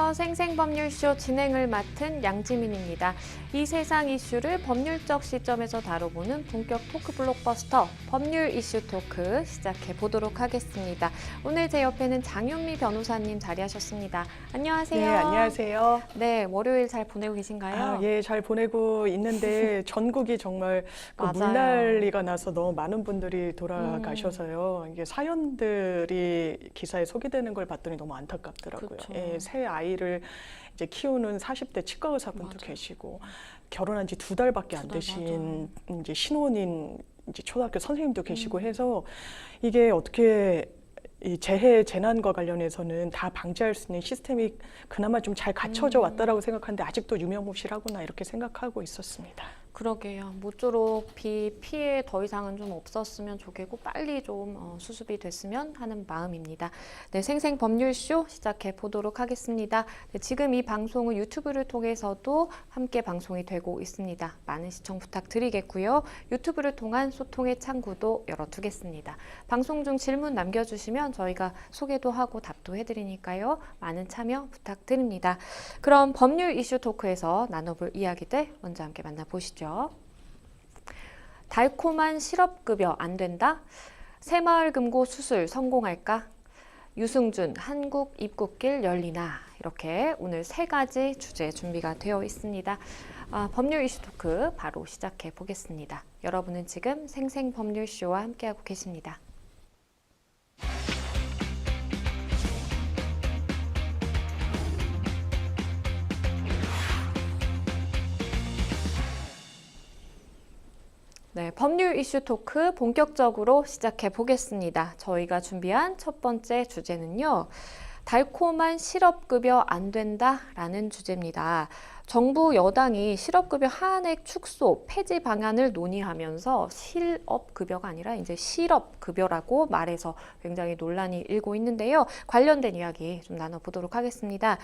안녕하세요. 생생법률쇼 진행을 맡은 양지민입니다. 이 세상 이슈를 법률적 시점에서 다뤄보는 본격 토크 블록버스터 법률 이슈 토크 시작해 보도록 하겠습니다. 오늘 제 옆에는 장윤미 변호사님 자리하셨습니다. 안녕하세요. 네, 안녕하세요. 네, 월요일 잘 보내고 계신가요? 예, 잘 보내고 있는데 전국이 정말 그 물난리가 나서 너무 많은 분들이 돌아가셔서요. 이게 사연들이 기사에 소개되는 걸 봤더니 너무 안타깝더라고요. 그렇죠. 예, 새 아이를 이제 키우는 40대 치과 의사분도 계시고 결혼한 지 2달밖에 안 되신 이제 신혼인 이제 초등학교 선생님도 계시고 해서 이게 어떻게 이 재해 재난과 관련해서는 다 방지할 수 있는 시스템이 그나마 좀 잘 갖춰져 왔다라고 생각하는데 아직도 유명무실하구나 이렇게 생각하고 있었습니다. 그러게요. 모쪼록 피해 더 이상은 좀 없었으면 좋겠고 빨리 좀 수습이 됐으면 하는 마음입니다. 네, 생생법률쇼 시작해 보도록 하겠습니다. 네, 지금 이 방송은 유튜브를 통해서도 함께 방송이 되고 있습니다. 많은 시청 부탁드리겠고요. 유튜브를 통한 소통의 창구도 열어두겠습니다. 방송 중 질문 남겨주시면 저희가 소개도 하고 답도 해드리니까요. 많은 참여 부탁드립니다. 그럼 법률 이슈 토크에서 나눠볼 이야기들 먼저 함께 만나보시죠. 달콤한 실업급여 안 된다? 새마을금고 수술 성공할까? 유승준 한국 입국길 열리나? 이렇게 오늘 3가지 주제 준비가 되어 있습니다. 법률 이슈 토크 바로 시작해 보겠습니다. 여러분은 지금 생생법률쇼와 함께하고 계십니다. 네, 법률 이슈 토크 본격적으로 시작해 보겠습니다. 저희가 준비한 첫 번째 주제는요. 달콤한 실업급여 안 된다라는 주제입니다. 정부 여당이 실업급여 하한액 축소 폐지 방안을 논의하면서 실업급여가 아니라 이제 실업급여라고 말해서 굉장히 논란이 일고 있는데요. 관련된 이야기 좀 나눠보도록 하겠습니다.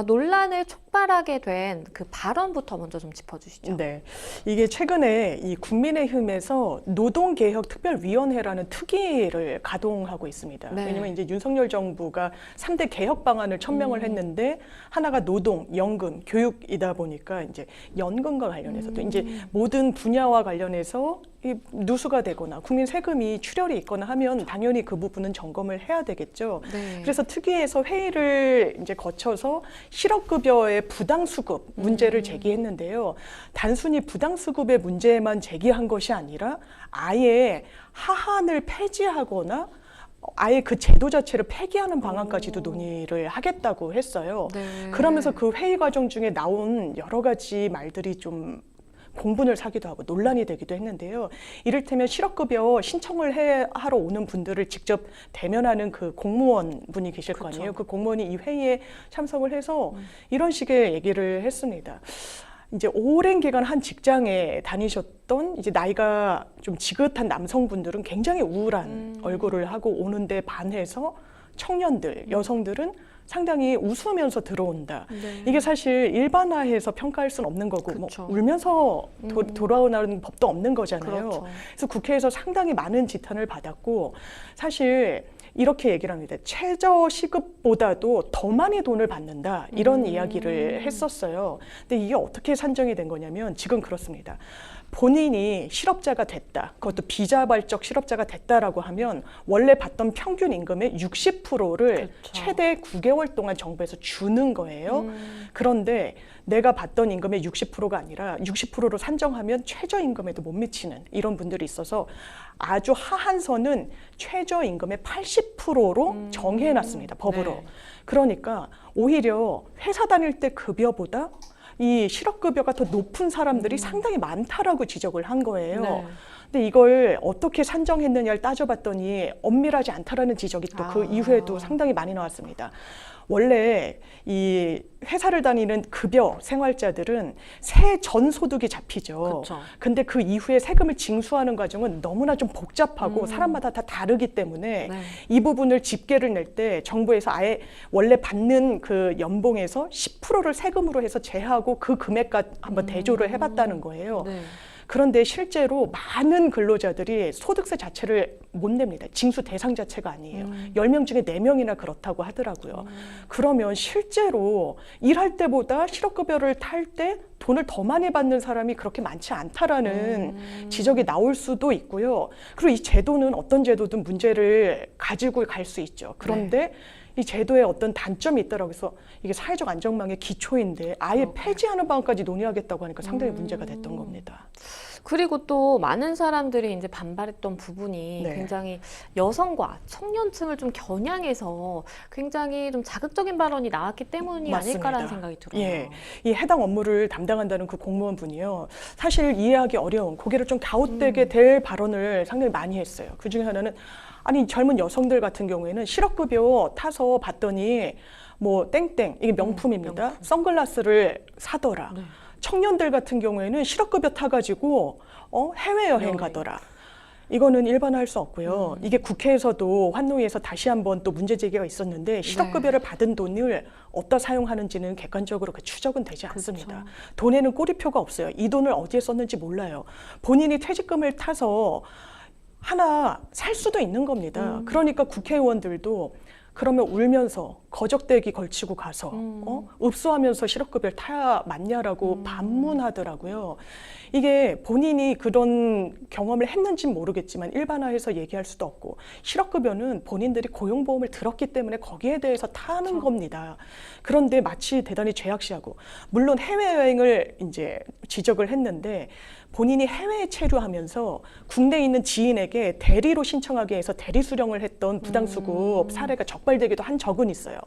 논란을 촉발하게 된 그 발언부터 먼저 좀 짚어주시죠. 네, 이게 최근에 이 국민의힘에서 노동개혁특별위원회라는 특위를 가동하고 있습니다. 네. 왜냐하면 이제 윤석열 정부가 3대 개혁 방안을 천명을 했는데 하나가 노동, 연금, 교육이다 보니까 이제 연금과 관련해서 또 이제 모든 분야와 관련해서 이 누수가 되거나 국민 세금이 출혈이 있거나 하면 당연히 그 부분은 점검을 해야 되겠죠. 네. 그래서 특위에서 회의를 이제 거쳐서 실업급여의 부당수급 문제를 제기했는데요. 단순히 부당수급의 문제만 제기한 것이 아니라 아예 하한을 폐지하거나 아예 그 제도 자체를 폐기하는 방안까지도 논의를 하겠다고 했어요. 네. 그러면서 그러면서 그 회의 과정 중에 나온 여러 가지 말들이 좀 공분을 사기도 하고 논란이 되기도 했는데요. 이를테면 실업급여 신청을 하러 오는 분들을 직접 대면하는 그 공무원 분이 계실 거 아니에요. 그 공무원이 이 회의에 참석을 해서 이런 식의 얘기를 했습니다. 이제 오랜 기간 한 직장에 다니셨던 이제 나이가 좀 지긋한 남성분들은 굉장히 우울한 얼굴을 하고 오는데 반해서 청년들, 여성들은 상당히 웃으면서 들어온다. 네. 이게 사실 일반화해서 평가할 수는 없는 거고 뭐 울면서 돌아오는 법도 없는 거잖아요. 그렇죠. 그래서 국회에서 상당히 많은 지탄을 받았고 사실 이렇게 얘기를 합니다. 최저 시급보다도 더 많이 돈을 받는다. 이런 이야기를 했었어요. 근데 이게 어떻게 산정이 된 거냐면 지금 그렇습니다. 본인이 실업자가 됐다. 그것도 비자발적 실업자가 됐다라고 하면 원래 받던 평균 임금의 60%를 그렇죠. 최대 9개월 동안 정부에서 주는 거예요. 그런데 내가 받던 임금의 60%가 아니라 60%로 산정하면 최저임금에도 못 미치는 이런 분들이 있어서 아주 하한선은 최저임금의 80%로 정해놨습니다. 법으로. 네. 그러니까 오히려 회사 다닐 때 급여보다 이 실업급여가 더 높은 사람들이 상당히 많다라고 지적을 한 거예요. 네. 근데 이걸 어떻게 산정했느냐를 따져봤더니 엄밀하지 않다라는 지적이 또 그 이후에도 상당히 많이 나왔습니다. 원래 이 회사를 다니는 급여 생활자들은 세전 소득이 잡히죠. 그쵸. 근데 그 이후에 세금을 징수하는 과정은 너무나 좀 복잡하고 사람마다 다 다르기 때문에 네. 이 부분을 집계를 낼 때 정부에서 아예 원래 받는 그 연봉에서 10%를 세금으로 해서 제하고 그 금액과 한번 대조를 해봤다는 거예요. 네. 그런데 실제로 많은 근로자들이 소득세 자체를 못 냅니다. 징수 대상 자체가 아니에요. 10명 중에 4명이나 그렇다고 하더라고요. 그러면 실제로 일할 때보다 실업급여를 탈 때 돈을 더 많이 받는 사람이 그렇게 많지 않다라는 지적이 나올 수도 있고요. 그리고 이 제도는 어떤 제도든 문제를 가지고 갈 수 있죠. 그런데 이 제도에 어떤 단점이 있다라고 해서 이게 사회적 안전망의 기초인데 아예 폐지하는 방안까지 논의하겠다고 하니까 상당히 문제가 됐던 겁니다. 그리고 또 많은 사람들이 이제 반발했던 부분이 네. 굉장히 여성과 청년층을 좀 겨냥해서 굉장히 좀 자극적인 발언이 나왔기 때문이 맞습니다. 아닐까라는 생각이 들어요. 예, 이 해당 업무를 담당한다는 그 공무원분이요. 사실 이해하기 어려운 고개를 좀 갸웃되게 될 발언을 상당히 많이 했어요. 그 중에 하나는 아니 젊은 여성들 같은 경우에는 실업급여 타서 봤더니 뭐 땡땡 이게 명품입니다. 명품. 선글라스를 사더라. 네. 청년들 같은 경우에는 실업급여 타가지고 해외여행 여행. 가더라. 이거는 일반화할 수 없고요. 이게 국회에서도 환노위에서 다시 한번 또 문제 제기가 있었는데 실업급여를 받은 돈을 어디다 사용하는지는 객관적으로 그 추적은 되지 않습니다. 돈에는 꼬리표가 없어요. 이 돈을 어디에 썼는지 몰라요. 본인이 퇴직금을 타서 하나 살 수도 있는 겁니다. 그러니까 국회의원들도 그러면 울면서 거적대기 걸치고 가서 읍소하면서 실업급여를 타야 맞냐라고 반문하더라고요. 이게 본인이 그런 경험을 했는지는 모르겠지만 일반화해서 얘기할 수도 없고 실업급여는 본인들이 고용보험을 들었기 때문에 거기에 대해서 타는 겁니다. 그런데 마치 대단히 죄악시하고 물론 해외여행을 이제 지적을 했는데 본인이 해외에 체류하면서 국내에 있는 지인에게 대리로 신청하게 해서 대리 수령을 했던 부당수급 사례가 적발되기도 한 적은 있어요.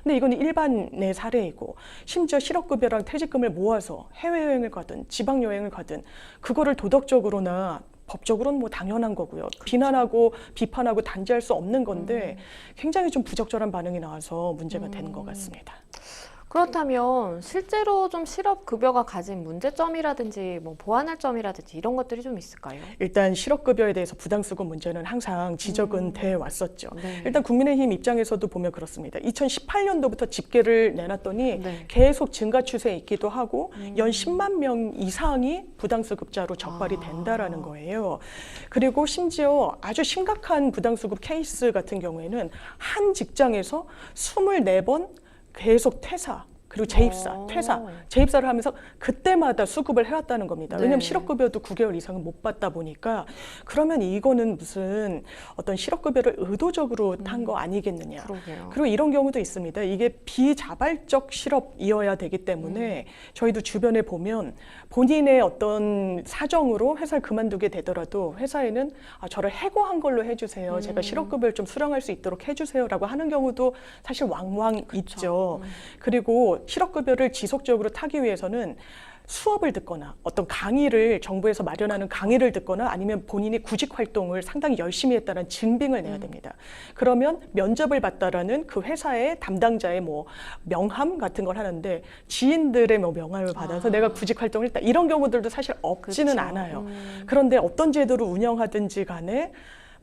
근데 이건 일반의 사례이고 심지어 실업급여랑 퇴직금을 모아서 해외여행을 가든 지방여행을 가든 그거를 도덕적으로나 법적으로는 뭐 당연한 거고요. 비난하고 비판하고 단죄할 수 없는 건데 굉장히 좀 부적절한 반응이 나와서 문제가 되는 것 같습니다. 그렇다면 실제로 좀 실업급여가 가진 문제점이라든지 뭐 보완할 점이라든지 이런 것들이 좀 있을까요? 일단 실업급여에 대해서 부당수급 문제는 항상 지적은 돼 왔었죠. 네. 일단 국민의힘 입장에서도 보면 그렇습니다. 2018년도부터 집계를 내놨더니 네. 계속 증가 추세에 있기도 하고 연 10만 명 이상이 부당수급자로 적발이 된다라는 거예요. 그리고 심지어 아주 심각한 부당수급 케이스 같은 경우에는 한 직장에서 24번 계속 퇴사 그리고 재입사, 퇴사, 재입사를 하면서 그때마다 수급을 해왔다는 겁니다. 왜냐하면 네. 실업급여도 9개월 이상은 못 받다 보니까 그러면 이거는 무슨 어떤 실업급여를 의도적으로 탄 거 아니겠느냐. 그러게요. 그리고 이런 경우도 있습니다. 이게 비자발적 실업이어야 되기 때문에 저희도 주변에 보면 본인의 어떤 사정으로 회사를 그만두게 되더라도 회사에는 저를 해고한 걸로 해주세요. 제가 실업급여를 좀 수령할 수 있도록 해주세요라고 하는 경우도 사실 왕왕 있죠. 그리고 실업급여를 지속적으로 타기 위해서는 수업을 듣거나 어떤 강의를 정부에서 마련하는 강의를 듣거나 아니면 본인이 구직 활동을 상당히 열심히 했다는 증빙을 내야 됩니다. 그러면 면접을 봤다라는 그 회사의 담당자의 뭐 명함 같은 걸 하는데 지인들의 뭐 명함을 받아서 내가 구직 활동을 했다 이런 경우들도 사실 없지는 그렇죠. 않아요. 그런데 어떤 제도를 운영하든지 간에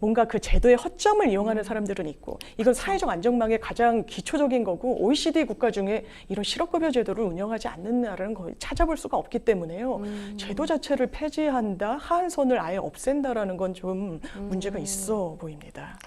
뭔가 그 제도의 허점을 이용하는 사람들은 있고 이건 사회적 안전망의 가장 기초적인 거고 OECD 국가 중에 이런 실업급여 제도를 운영하지 않는 나라는 거의 찾아볼 수가 없기 때문에요. 제도 자체를 폐지한다, 하한선을 아예 없앤다라는 건 좀 문제가 있어 보입니다.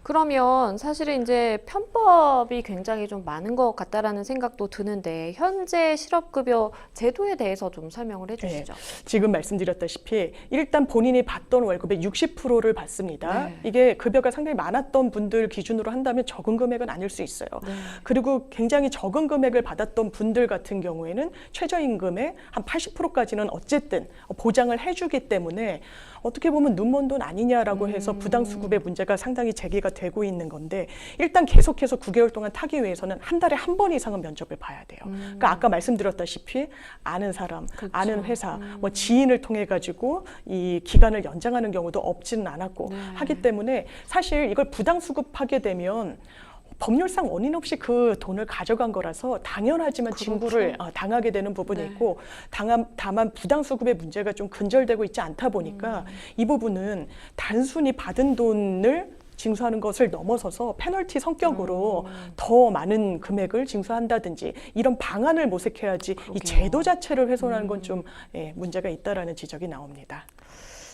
그러면 사실은 이제 편법이 굉장히 좀 많은 것 같다라는 생각도 드는데 현재 실업급여 제도에 대해서 좀 설명을 해주시죠. 지금 말씀드렸다시피 일단 본인이 받던 월급의 60%를 받습니다. 네. 이게 급여가 상당히 많았던 분들 기준으로 한다면 적은 금액은 아닐 수 있어요. 네. 그리고 굉장히 적은 금액을 받았던 분들 같은 경우에는 최저임금의 한 80%까지는 어쨌든 보장을 해주기 때문에 어떻게 보면 눈먼 돈 아니냐라고 해서 부당수급의 문제가 상당히 제기가 되고 있는 건데 일단 계속해서 9개월 동안 타기 위해서는 한 달에 한 번 이상은 면접을 봐야 돼요. 그러니까 아까 말씀드렸다시피 아는 사람, 그렇죠. 아는 회사, 뭐 지인을 통해 가지고 이 기간을 연장하는 경우도 없지는 않았고 하기 때문에 사실 이걸 부당수급하게 되면 법률상 원인 없이 그 돈을 가져간 거라서 당연하지만 그렇죠. 징구를 당하게 되는 부분이 있고 다만 부당수급의 문제가 좀 근절되고 있지 않다 보니까 이 부분은 단순히 받은 돈을 징수하는 것을 넘어서서 페널티 성격으로 더 많은 금액을 징수한다든지 이런 방안을 모색해야지 이 제도 자체를 훼손하는 건 좀 문제가 있다라는 지적이 나옵니다.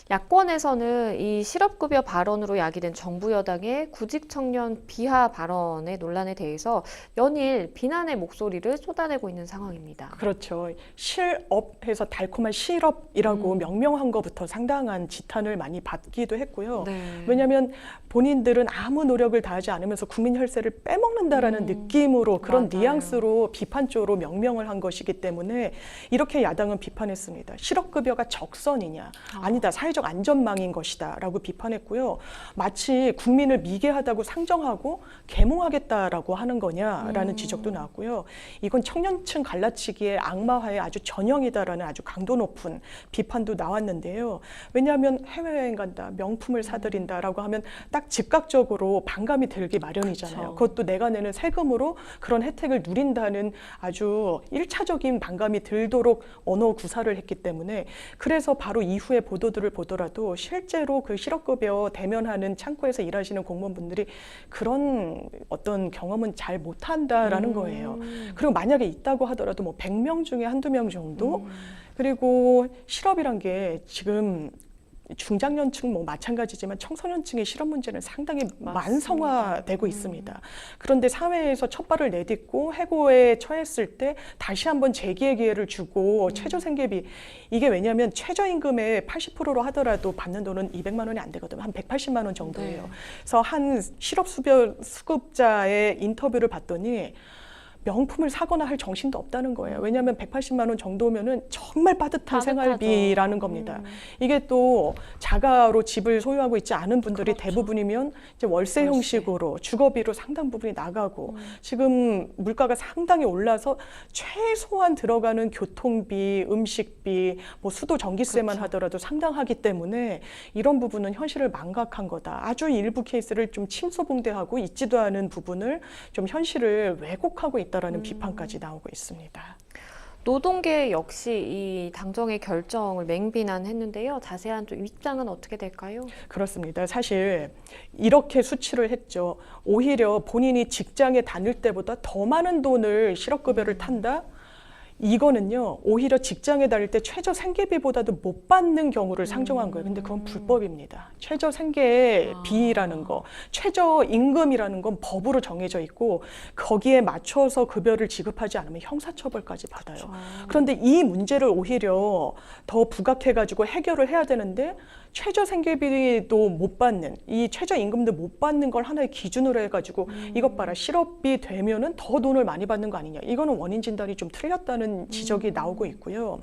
야권에서는 이 실업급여 발언으로 야기된 정부 여당의 구직 청년 비하 발언의 논란에 대해서 연일 비난의 목소리를 쏟아내고 있는 상황입니다. 그렇죠. 실업해서 달콤한 실업이라고 명명한 것부터 상당한 지탄을 많이 받기도 했고요. 네. 왜냐하면 본인들은 아무 노력을 다하지 않으면서 국민 혈세를 빼먹는다라는 느낌으로 그런 맞아요. 뉘앙스로 비판적으로 명명을 한 것이기 때문에 이렇게 야당은 비판했습니다. 실업급여가 적선이냐? 아니다. 사회적 안전망인 것이다 라고 비판했고요. 마치 국민을 미개하다고 상정하고 계몽하겠다라고 하는 거냐라는 지적도 나왔고요. 이건 청년층 갈라치기의 악마화의 아주 전형이다라는 아주 강도 높은 비판도 나왔는데요. 왜냐하면 해외여행 간다, 명품을 사들인다라고 하면 딱 즉각적으로 반감이 들기 마련이잖아요. 그렇죠. 그것도 내가 내는 세금으로 그런 혜택을 누린다는 아주 1차적인 반감이 들도록 언어 구사를 했기 때문에 그래서 바로 이후의 보도들을 보더라도 실제로 그 실업급여 대면하는 창구에서 일하시는 공무원분들이 그런 어떤 경험은 잘 못한다라는 거예요. 그리고 만약에 있다고 하더라도 뭐 100명 중에 한두 명 정도 그리고 실업이란 게 지금 중장년층 뭐 마찬가지지만 청소년층의 실업 문제는 상당히 만성화되고 있습니다. 그런데 사회에서 첫 발을 내딛고 해고에 처했을 때 다시 한번 재기의 기회를 주고 최저생계비 이게 왜냐하면 최저임금의 80%로 하더라도 받는 돈은 200만 원이 안 되거든요. 한 180만 원 정도예요. 네. 그래서 한 실업수급자의 인터뷰를 봤더니 명품을 사거나 할 정신도 없다는 거예요. 왜냐하면 180만 원 정도면은 정말 빠듯한 생활비라는 겁니다. 이게 또 자가로 집을 소유하고 있지 않은 분들이 그렇죠. 대부분이면 이제 월세 형식으로 주거비로 상당 부분이 나가고 지금 물가가 상당히 올라서 최소한 들어가는 교통비, 음식비, 뭐 수도 전기세만 그렇죠. 하더라도 상당하기 때문에 이런 부분은 현실을 망각한 거다. 아주 일부 케이스를 좀 침소봉대하고 있지도 않은 부분을 좀 현실을 왜곡하고 있다라는 비판까지 나오고 있습니다. 노동계 역시 이 당정의 결정을 맹비난했는데요. 자세한 좀 입장은 어떻게 될까요? 그렇습니다. 사실 이렇게 수치를 했죠. 오히려 본인이 직장에 다닐 때보다 더 많은 돈을 실업급여를 탄다? 이거는요, 오히려 직장에 다닐 때 최저 생계비보다도 못 받는 경우를 상정한 거예요. 근데 그건 불법입니다. 최저 생계비라는 거, 최저 임금이라는 건 법으로 정해져 있고 거기에 맞춰서 급여를 지급하지 않으면 형사처벌까지 받아요. 그런데 이 문제를 오히려 더 부각해가지고 해결을 해야 되는데 최저 생계비도 못 받는, 이 최저 임금도 못 받는 걸 하나의 기준으로 해가지고 이것 봐라, 실업비 되면은 더 돈을 많이 받는 거 아니냐. 이거는 원인 진단이 좀 틀렸다는 지적이 나오고 있고요.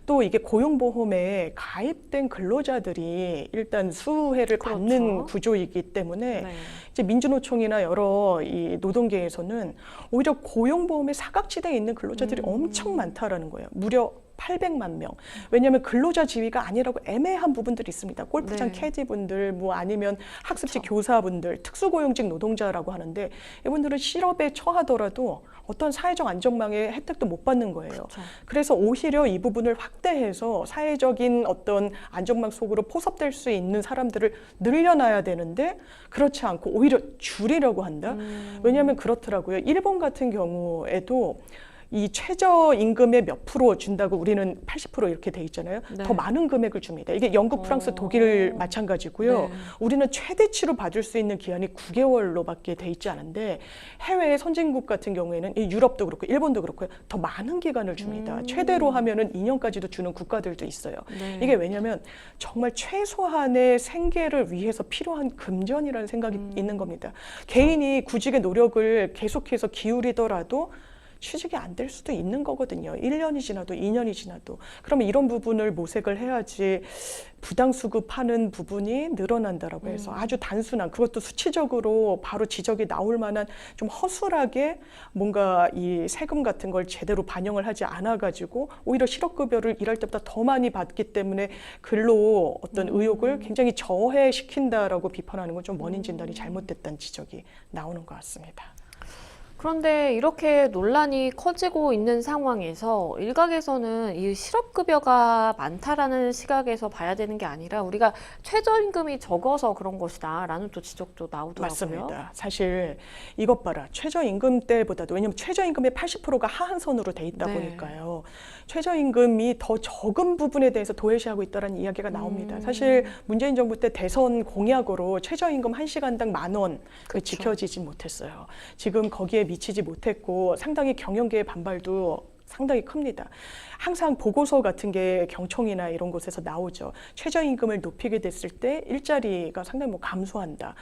또 이게 고용보험에 가입된 근로자들이 일단 수혜를 받는 구조이기 때문에 네. 이제 민주노총이나 여러 이 노동계에서는 오히려 고용보험에 사각지대에 있는 근로자들이 엄청 많다라는 거예요. 무려 800만 명. 왜냐하면 근로자 지위가 아니라고 애매한 부분들이 있습니다. 골프장 네. 캐디분들, 뭐 아니면 학습지 교사분들, 특수고용직 노동자라고 하는데 이분들은 실업에 처하더라도 어떤 사회적 안전망의 혜택도 못 받는 거예요. 그렇죠. 그래서 오히려 이 부분을 확대해서 사회적인 어떤 안전망 속으로 포섭될 수 있는 사람들을 늘려놔야 되는데 그렇지 않고 오히려 줄이려고 한다. 왜냐하면 그렇더라고요. 일본 같은 경우에도 이 최저임금의 몇 프로 준다고 우리는 80% 이렇게 돼 있잖아요. 네. 더 많은 금액을 줍니다. 이게 영국, 프랑스, 독일 마찬가지고요. 네. 우리는 최대치로 받을 수 있는 기한이 9개월로밖에 돼 있지 않은데 해외 선진국 같은 경우에는 이 유럽도 그렇고 일본도 그렇고요. 더 많은 기간을 줍니다. 최대로 하면은 2년까지도 주는 국가들도 있어요. 네. 이게 왜냐하면 정말 최소한의 생계를 위해서 필요한 금전이라는 생각이 있는 겁니다. 개인이 구직의 노력을 계속해서 기울이더라도 취직이 안 될 수도 있는 거거든요. 1년이 지나도 2년이 지나도. 그러면 이런 부분을 모색을 해야지 부당수급하는 부분이 늘어난다라고 해서 아주 단순한 그것도 수치적으로 바로 지적이 나올 만한 좀 허술하게 뭔가 이 세금 같은 걸 제대로 반영을 하지 않아가지고 오히려 실업급여를 일할 때보다 더 많이 받기 때문에 근로 어떤 의욕을 굉장히 저해시킨다라고 비판하는 건 좀 원인 진단이 잘못됐다는 지적이 나오는 것 같습니다. 그런데 이렇게 논란이 커지고 있는 상황에서 일각에서는 이 실업급여가 많다라는 시각에서 봐야 되는 게 아니라 우리가 최저임금이 적어서 그런 것이다라는 또 지적도 나오더라고요. 맞습니다. 사실 이것 봐라. 최저임금 때보다도 왜냐하면 최저임금의 80%가 하한선으로 돼 있다 네. 보니까요. 최저임금이 더 적은 부분에 대해서 도외시하고 있다는 이야기가 나옵니다. 사실 문재인 정부 때 대선 공약으로 최저임금 1시간당 10,000원 그렇죠. 지켜지지 못했어요. 지금 거기에 미치지 못했고 상당히 경영계의 반발도 상당히 큽니다. 항상 보고서 같은 게 경총이나 이런 곳에서 나오죠. 최저임금을 높이게 됐을 때 일자리가 상당히 감소한다.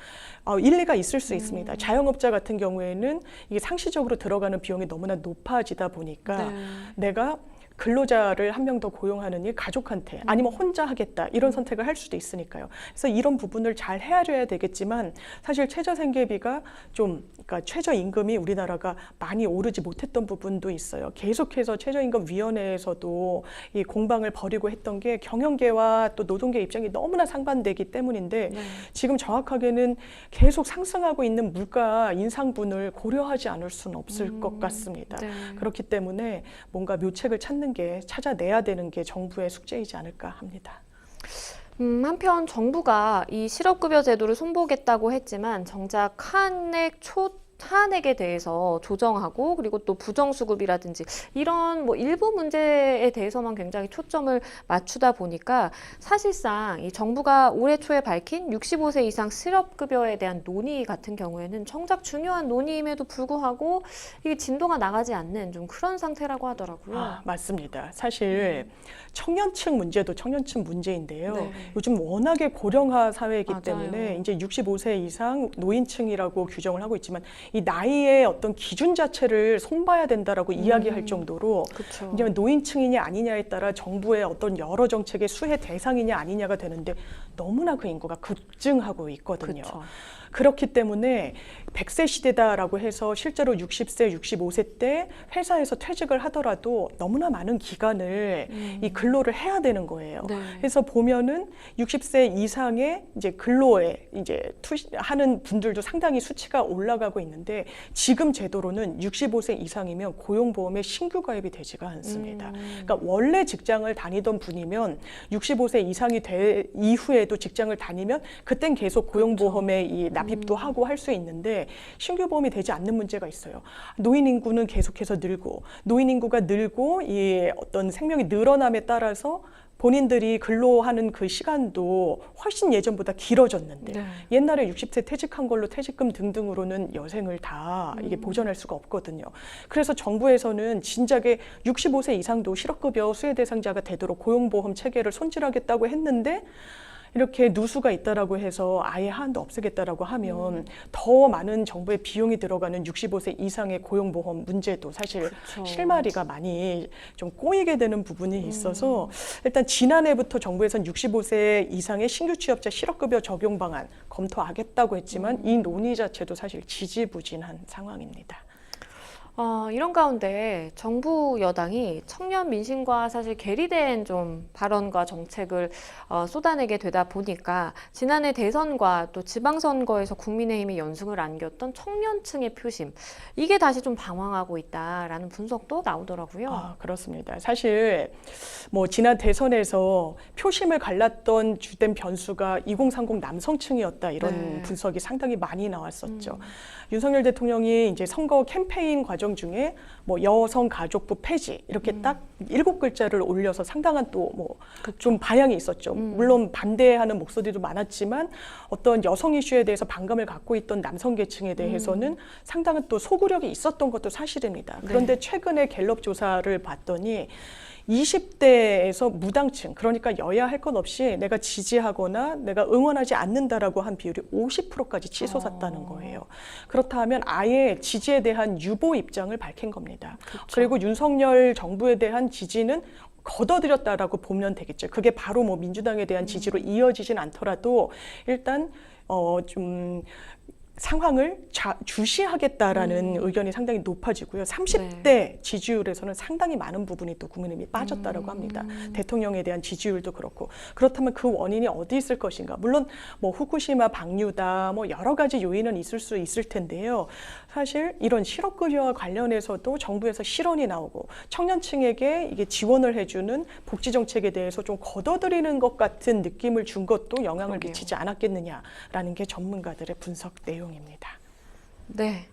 일리가 있을 수 있습니다. 자영업자 같은 경우에는 이게 상시적으로 들어가는 비용이 너무나 높아지다 보니까 내가 근로자를 한 명 더 고용하는 일 가족한테 아니면 혼자 하겠다 이런 선택을 할 수도 있으니까요. 그래서 이런 부분을 잘 헤아려야 되겠지만 사실 최저생계비가 그러니까 최저임금이 우리나라가 많이 오르지 못했던 부분도 있어요. 계속해서 최저임금위원회에서도 이 공방을 벌이고 했던 게 경영계와 또 노동계 입장이 너무나 상반되기 때문인데 지금 정확하게는 계속 상승하고 있는 물가 인상분을 고려하지 않을 수는 없을 것 같습니다. 그렇기 때문에 뭔가 묘책을 찾아내야 되는 게 정부의 숙제이지 않을까 합니다. 한편 정부가 이 실업급여 제도를 손보겠다고 했지만 정작 한액에 대해서 조정하고 그리고 또 부정수급이라든지 이런 일부 문제에 대해서만 굉장히 초점을 맞추다 보니까 사실상 이 정부가 올해 초에 밝힌 65세 이상 실업급여에 대한 논의 같은 경우에는 정작 중요한 논의임에도 불구하고 이게 진도가 나가지 않는 좀 그런 상태라고 하더라고요. 맞습니다. 사실 청년층 문제도 청년층 문제인데요. 요즘 워낙에 고령화 사회이기 때문에 이제 65세 이상 노인층이라고 규정을 하고 있지만 이 나이의 어떤 기준 자체를 손봐야 된다라고 이야기할 정도로 이제 노인층이냐 아니냐에 따라 정부의 어떤 여러 정책의 수혜 대상이냐 아니냐가 되는데 너무나 그 인구가 급증하고 있거든요. 그렇기 때문에 100세 시대다라고 해서 실제로 60세, 65세 때 회사에서 퇴직을 하더라도 너무나 많은 기간을 이 근로를 해야 되는 거예요. 그래서 보면은 60세 이상의 이제 근로에 이제 하는 분들도 상당히 수치가 올라가고 있는데 지금 제도로는 65세 이상이면 고용보험에 신규 가입이 되지가 않습니다. 그러니까 원래 직장을 다니던 분이면 65세 이상이 이후에도 직장을 다니면 그땐 계속 고용보험에 이 납입도 하고 할 수 있는데 신규 보험이 되지 않는 문제가 있어요. 노인 인구는 계속해서 늘고 노인 인구가 늘고 이 어떤 생명이 늘어남에 따라서 본인들이 근로하는 그 시간도 훨씬 예전보다 길어졌는데 옛날에 60세 퇴직한 걸로 퇴직금 등등으로는 여생을 다 이게 보전할 수가 없거든요. 그래서 정부에서는 진작에 65세 이상도 실업급여 수혜 대상자가 되도록 고용보험 체계를 손질하겠다고 했는데 이렇게 누수가 있다라고 해서 아예 한도 없애겠다라고 하면 더 많은 정부의 비용이 들어가는 65세 이상의 고용보험 문제도 사실 실마리가 많이 좀 꼬이게 되는 부분이 있어서 일단 지난해부터 정부에서는 65세 이상의 신규 취업자 실업급여 적용 방안 검토하겠다고 했지만 이 논의 자체도 사실 지지부진한 상황입니다. 이런 가운데 정부 여당이 청년 민심과 사실 괴리된 좀 발언과 정책을 쏟아내게 되다 보니까 지난해 대선과 또 지방선거에서 국민의힘이 연승을 안겼던 청년층의 표심 이게 다시 좀 방황하고 있다라는 분석도 나오더라고요. 그렇습니다. 사실 지난 대선에서 표심을 갈랐던 주된 변수가 2030 남성층이었다 이런 분석이 상당히 많이 나왔었죠. 윤석열 대통령이 이제 선거 캠페인 과정 중에 여성가족부 폐지 이렇게 딱 7글자를 올려서 상당한 또 좀 반향이 있었죠. 물론 반대하는 목소리도 많았지만 어떤 여성 이슈에 대해서 반감을 갖고 있던 남성 계층에 대해서는 상당한 또 소구력이 있었던 것도 사실입니다. 그런데 최근에 갤럽 조사를 봤더니 20대에서 무당층, 그러니까 여야 할 것 없이 내가 지지하거나 내가 응원하지 않는다라고 한 비율이 50%까지 치솟았다는 거예요. 그렇다면 아예 지지에 대한 유보 입장을 밝힌 겁니다. 그리고 윤석열 정부에 대한 지지는 걷어들였다라고 보면 되겠죠. 그게 바로 민주당에 대한 지지로 이어지진 않더라도 일단 좀 상황을 주시하겠다라는 의견이 상당히 높아지고요. 30대 지지율에서는 상당히 많은 부분이 또 국민의힘이 빠졌다라고 합니다. 대통령에 대한 지지율도 그렇고. 그렇다면 그 원인이 어디 있을 것인가? 물론 후쿠시마 방류다 여러 가지 요인은 있을 수 있을 텐데요. 사실 이런 실업급여와 관련해서도 정부에서 실언이 나오고 청년층에게 이게 지원을 해주는 복지 정책에 대해서 좀 걷어들이는 것 같은 느낌을 준 것도 영향을 그러게요. 미치지 않았겠느냐라는 게 전문가들의 분석 내용입니다. 네.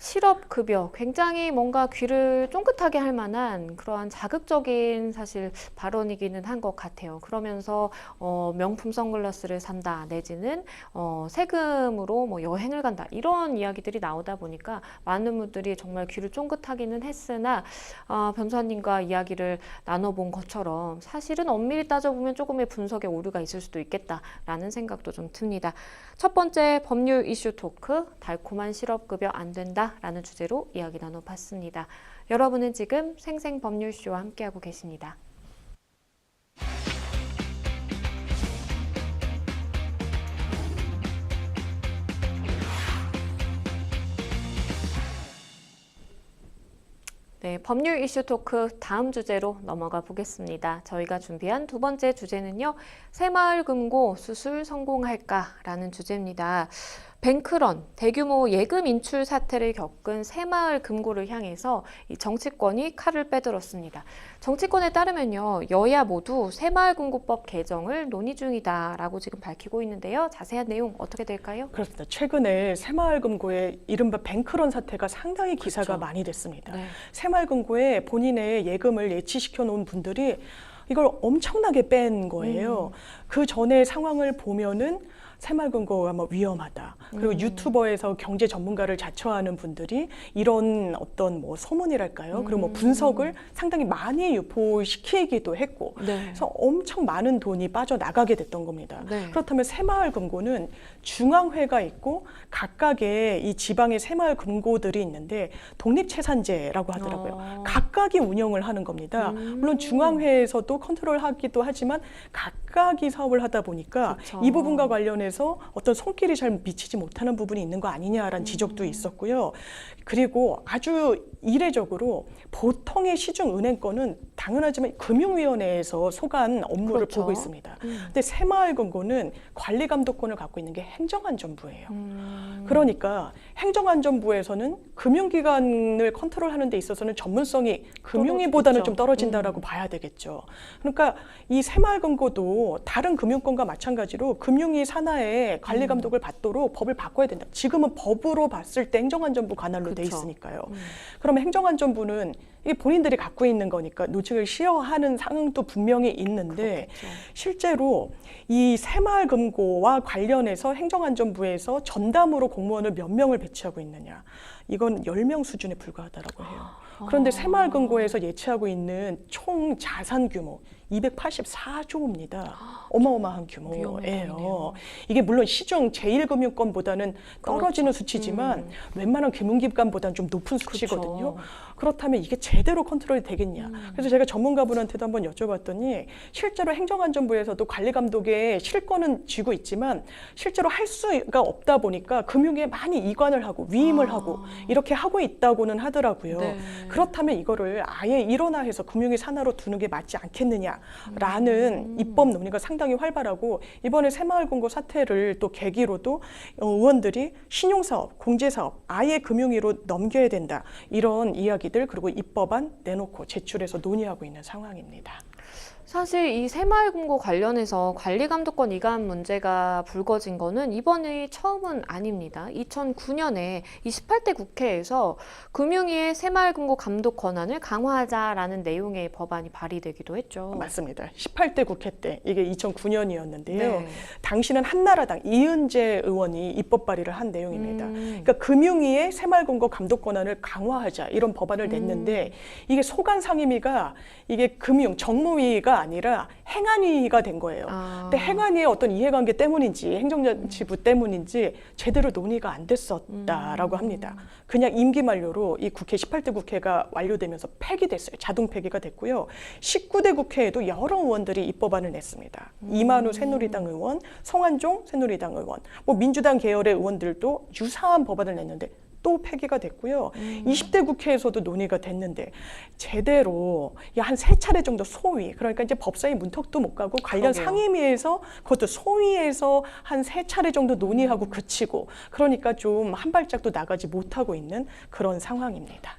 실업급여 굉장히 뭔가 귀를 쫑긋하게 할 만한 그러한 자극적인 사실 발언이기는 한 것 같아요. 그러면서 명품 선글라스를 산다 내지는 세금으로 뭐 여행을 간다 이런 이야기들이 나오다 보니까 많은 분들이 정말 귀를 쫑긋하기는 했으나 변호사님과 이야기를 나눠본 것처럼 사실은 엄밀히 따져보면 조금의 분석에 오류가 있을 수도 있겠다라는 생각도 좀 듭니다. 첫 번째 법률 이슈 토크, 달콤한 실업급여 안 된다 라는 주제로 이야기 나눠봤습니다. 여러분은 지금 생생법률쇼와 함께하고 계십니다. 네, 법률 이슈 토크 다음 주제로 넘어가 보겠습니다. 저희가 준비한 두 번째 주제는요. 새마을금고 수술 성공할까라는 주제입니다. 뱅크런, 대규모 예금 인출 사태를 겪은 새마을금고를 향해서 이 정치권이 칼을 빼들었습니다. 정치권에 따르면요, 여야 모두 새마을금고법 개정을 논의 중이다라고 지금 밝히고 있는데요. 자세한 내용 어떻게 될까요? 그렇습니다. 최근에 새마을금고의 이른바 뱅크런 사태가 상당히 기사가 그렇죠. 많이 됐습니다. 네. 새마을금고에 본인의 예금을 예치시켜 놓은 분들이 이걸 엄청나게 뺀 거예요. 그 전에 상황을 보면은 새마을금고가 뭐 위험하다. 그리고 유튜버에서 경제 전문가를 자처하는 분들이 이런 어떤 뭐 소문이랄까요? 그리고 뭐 분석을 상당히 많이 유포시키기도 했고, 네. 그래서 엄청 많은 돈이 빠져나가게 됐던 겁니다. 네. 그렇다면 새마을금고는 중앙회가 있고 각각의 이 지방의 새마을금고들이 있는데 독립채산제라고 하더라고요. 각각이 운영을 하는 겁니다. 물론 중앙회에서도 컨트롤하기도 하지만 각각이 사업을 하다 보니까 그쵸. 이 부분과 관련해서 어떤 손길이 잘 미치지 못하는 부분이 있는 거 아니냐라는 지적도 있었고요. 그리고 아주 이례적으로 보통의 시중은행권은 당연하지만 금융위원회에서 소관 업무를 그렇죠. 보고 있습니다. 근데 새마을금고는 관리감독권을 갖고 있는 게 행정안전부예요. 그러니까 행정안전부에서는 금융기관을 컨트롤하는 데 있어서는 전문성이 금융위보다는 좀 떨어진다라고 봐야 되겠죠. 그러니까 이 새마을금고도 다른 금융권과 마찬가지로 금융위 산하에 관리감독을 받도록 법을 바꿔야 된다. 지금은 법으로 봤을 때 행정안전부 관할로 돼 그쵸. 있으니까요. 그러면 행정안전부는 이게 본인들이 갖고 있는 거니까 노직을 시여하는 상황도 분명히 있는데 그렇겠죠. 실제로 이 새마을금고와 관련해서 행정안전부에서 전담으로 공무원을 몇 명을 배치하고 있느냐. 이건 10명 수준에 불과하다라고 해요. 그런데 새마을금고에서 예치하고 있는 총 자산 규모 284조입니다. 어마어마한 규모예요. 위험해요. 이게 물론 시중 제1금융권보다는 떨어지는 수치지만 웬만한 금융기관보다는 좀 높은 수치거든요. 그렇다면 이게 제대로 컨트롤이 되겠냐. 그래서 제가 전문가분한테도 한번 여쭤봤더니 실제로 행정안전부에서도 관리감독에 실권은 쥐고 있지만 실제로 할 수가 없다 보니까 금융에 많이 이관을 하고 위임을 하고 이렇게 하고 있다고는 하더라고요. 네. 그렇다면 이거를 아예 일원화해서 금융위 산하로 두는 게 맞지 않겠느냐라는 입법 논의가 상당히 활발하고 이번에 새마을금고 사태를 또 계기로도 의원들이 신용사업, 공제사업 아예 금융위로 넘겨야 된다. 이런 이야기들 그리고 입법안 내놓고 제출해서 논의하고 있는 상황입니다. 사실 이 새마을금고 관련해서 관리감독권 이관 문제가 불거진 거는 이번이 처음은 아닙니다. 2009년에 28대 국회에서 금융위의 새마을금고 감독 권한을 강화하자라는 내용의 법안이 발의되기도 했죠. 맞습니다. 18대 국회 때 이게 2009년이었는데요. 네. 당시는 한나라당 이은재 의원이 입법 발의를 한 내용입니다. 그러니까 금융위의 새마을금고 감독 권한을 강화하자 이런 법안을 냈는데 이게 소관 상임위가 이게 금융 정무위가 아니라 행안위가 된 거예요. 근데 행안위의 어떤 이해관계 때문인지 행정자치부 때문인지 제대로 논의가 안 됐었다라고 합니다. 그냥 임기 만료로 이 국회 18대 국회가 완료되면서 폐기됐어요. 자동 폐기가 됐고요. 19대 국회에도 여러 의원들이 입법안을 냈습니다. 이만우 새누리당 의원, 성한종 새누리당 의원, 뭐 민주당 계열의 의원들도 유사한 법안을 냈는데 또 폐기가 됐고요. 20대 국회에서도 논의가 됐는데 제대로 한 3차례 정도 소위, 그러니까 이제 법사위 문턱도 못 가고 관련 그러게요. 상임위에서 그것도 소위에서 한 3차례 정도 논의하고 그치고, 그러니까 좀 한 발짝도 나가지 못하고 있는 그런 상황입니다.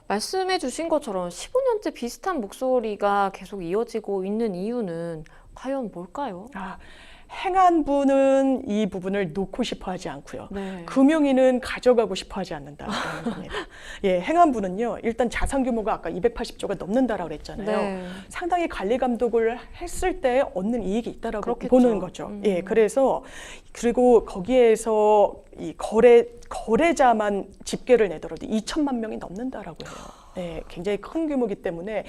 말씀해 주신 것처럼 15년째 비슷한 목소리가 계속 이어지고 있는 이유는 과연 뭘까요? 행안부는 이 부분을 놓고 싶어 하지 않고요. 네. 금융위는 가져가고 싶어 하지 않는다는 겁니다. 예, 행안부는요, 일단 자산 규모가 아까 280조가 넘는다라고 그랬잖아요. 네. 상당히 관리 감독을 했을 때 얻는 이익이 있다라고 그렇겠죠. 보는 거죠. 예, 그래서 그리고 거기에서 이 거래자만 집계를 내더라도 2천만 명이 넘는다라고 해요. 예, 굉장히 큰 규모이기 때문에